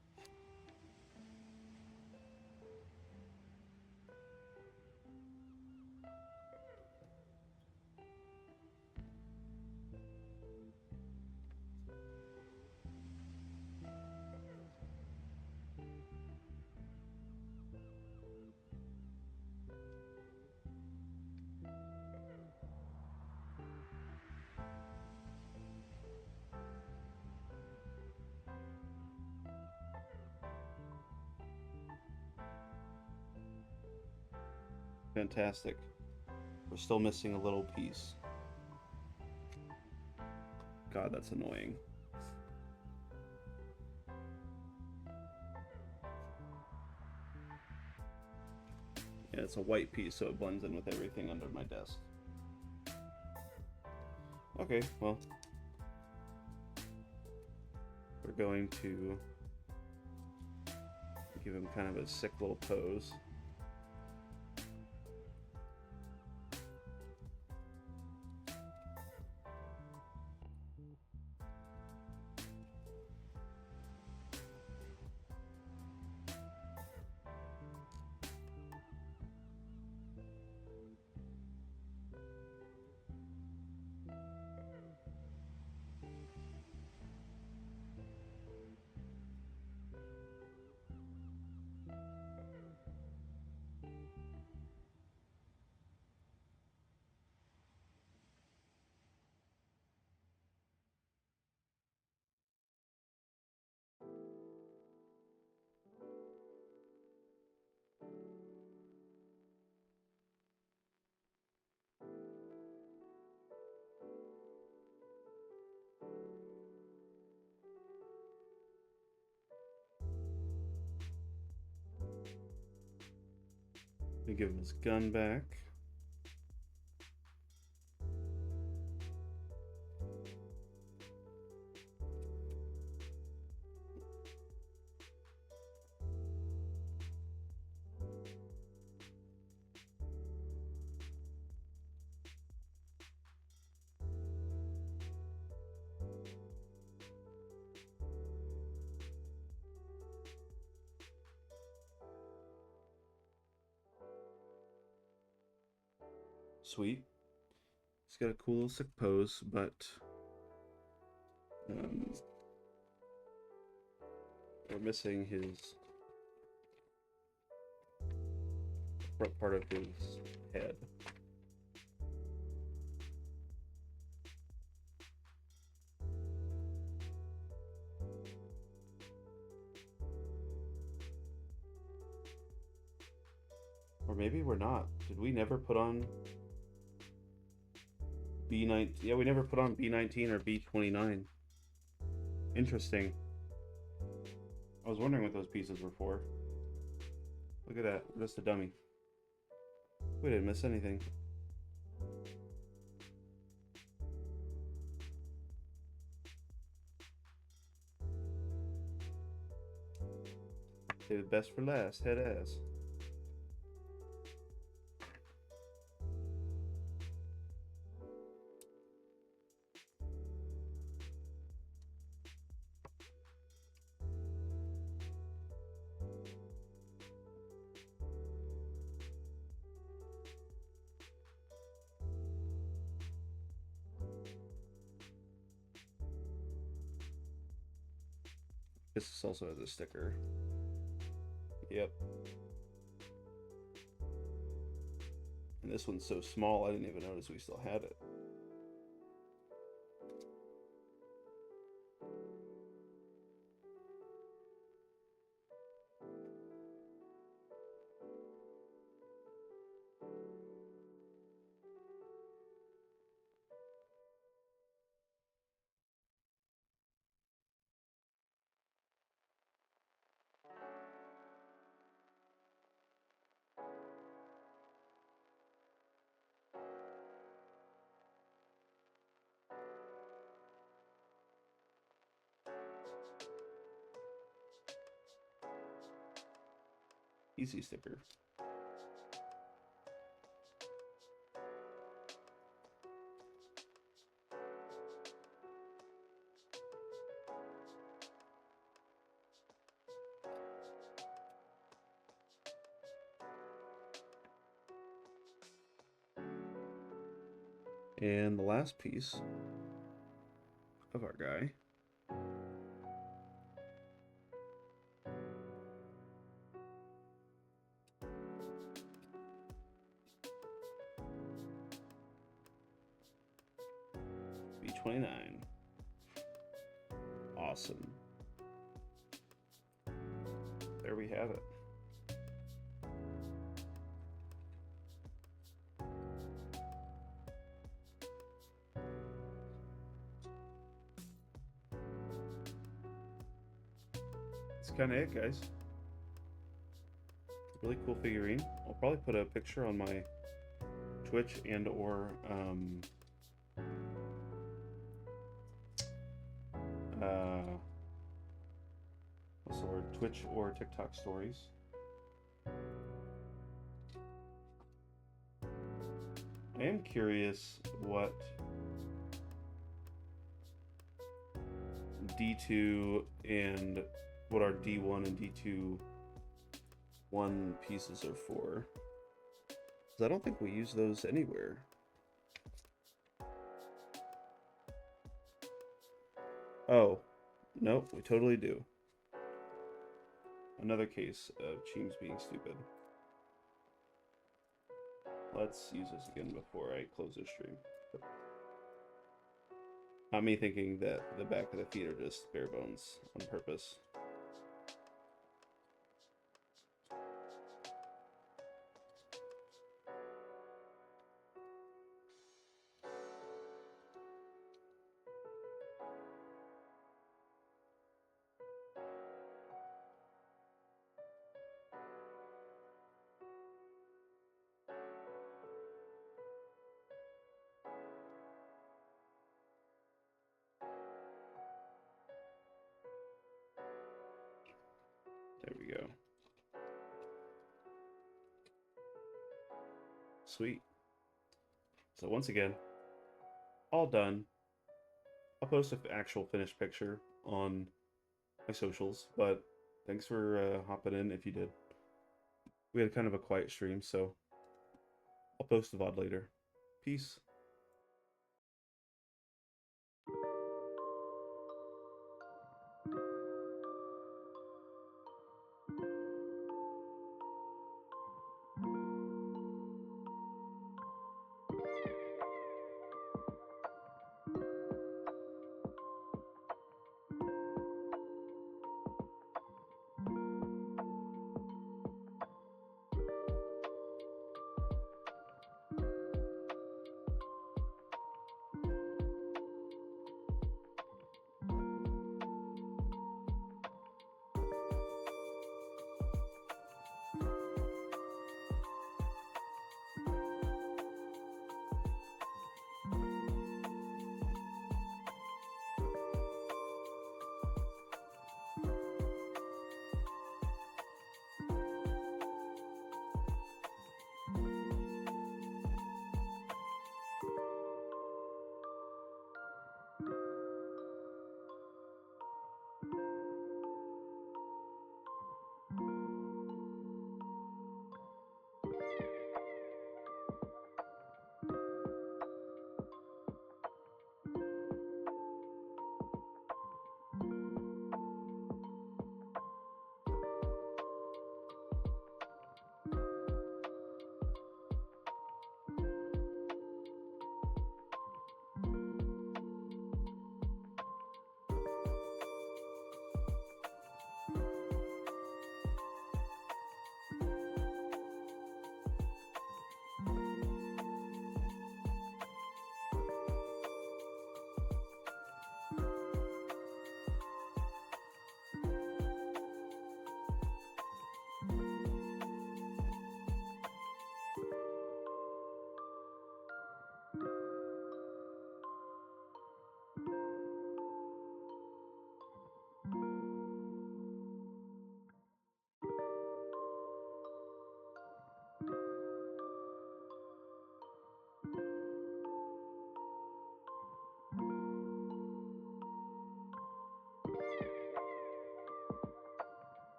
Fantastic. We're still missing a little piece. God, that's annoying. Yeah, it's a white piece, so it blends in with everything under my desk. Okay, well, we're going to give him kind of a sick little pose. We give him his gun back. Sweet. He's got a cool little sick pose, but we're missing his front part of his head. Or maybe we're not. Did we never put on B19? Yeah, we never put on B19 or B29. Interesting. I was wondering what those pieces were for. Look at that. Just a dummy. We didn't miss anything. Save the best for last. Head ass. This also has a sticker. Yep. And this one's so small, I didn't even notice we still had it. Easy sticker. And the last piece of our guy B29. Awesome. There we have it. That's kind of it, guys. Really cool figurine. I'll probably put a picture on my Twitch and or what's the word? Twitch or TikTok stories. I am curious what D2 and what our D1 and D2 one pieces are for. 'Cause I don't think we use those anywhere. Oh, nope, we totally do. Another case of Cheems being stupid. Let's use this again before I close this stream. Not me thinking that the back of the feet are just bare bones on purpose. There we go. Sweet. So once again, all done. I'll post an actual finished picture on my socials, but thanks for hopping in if you did. We had kind of a quiet stream, so I'll post the VOD later. Peace.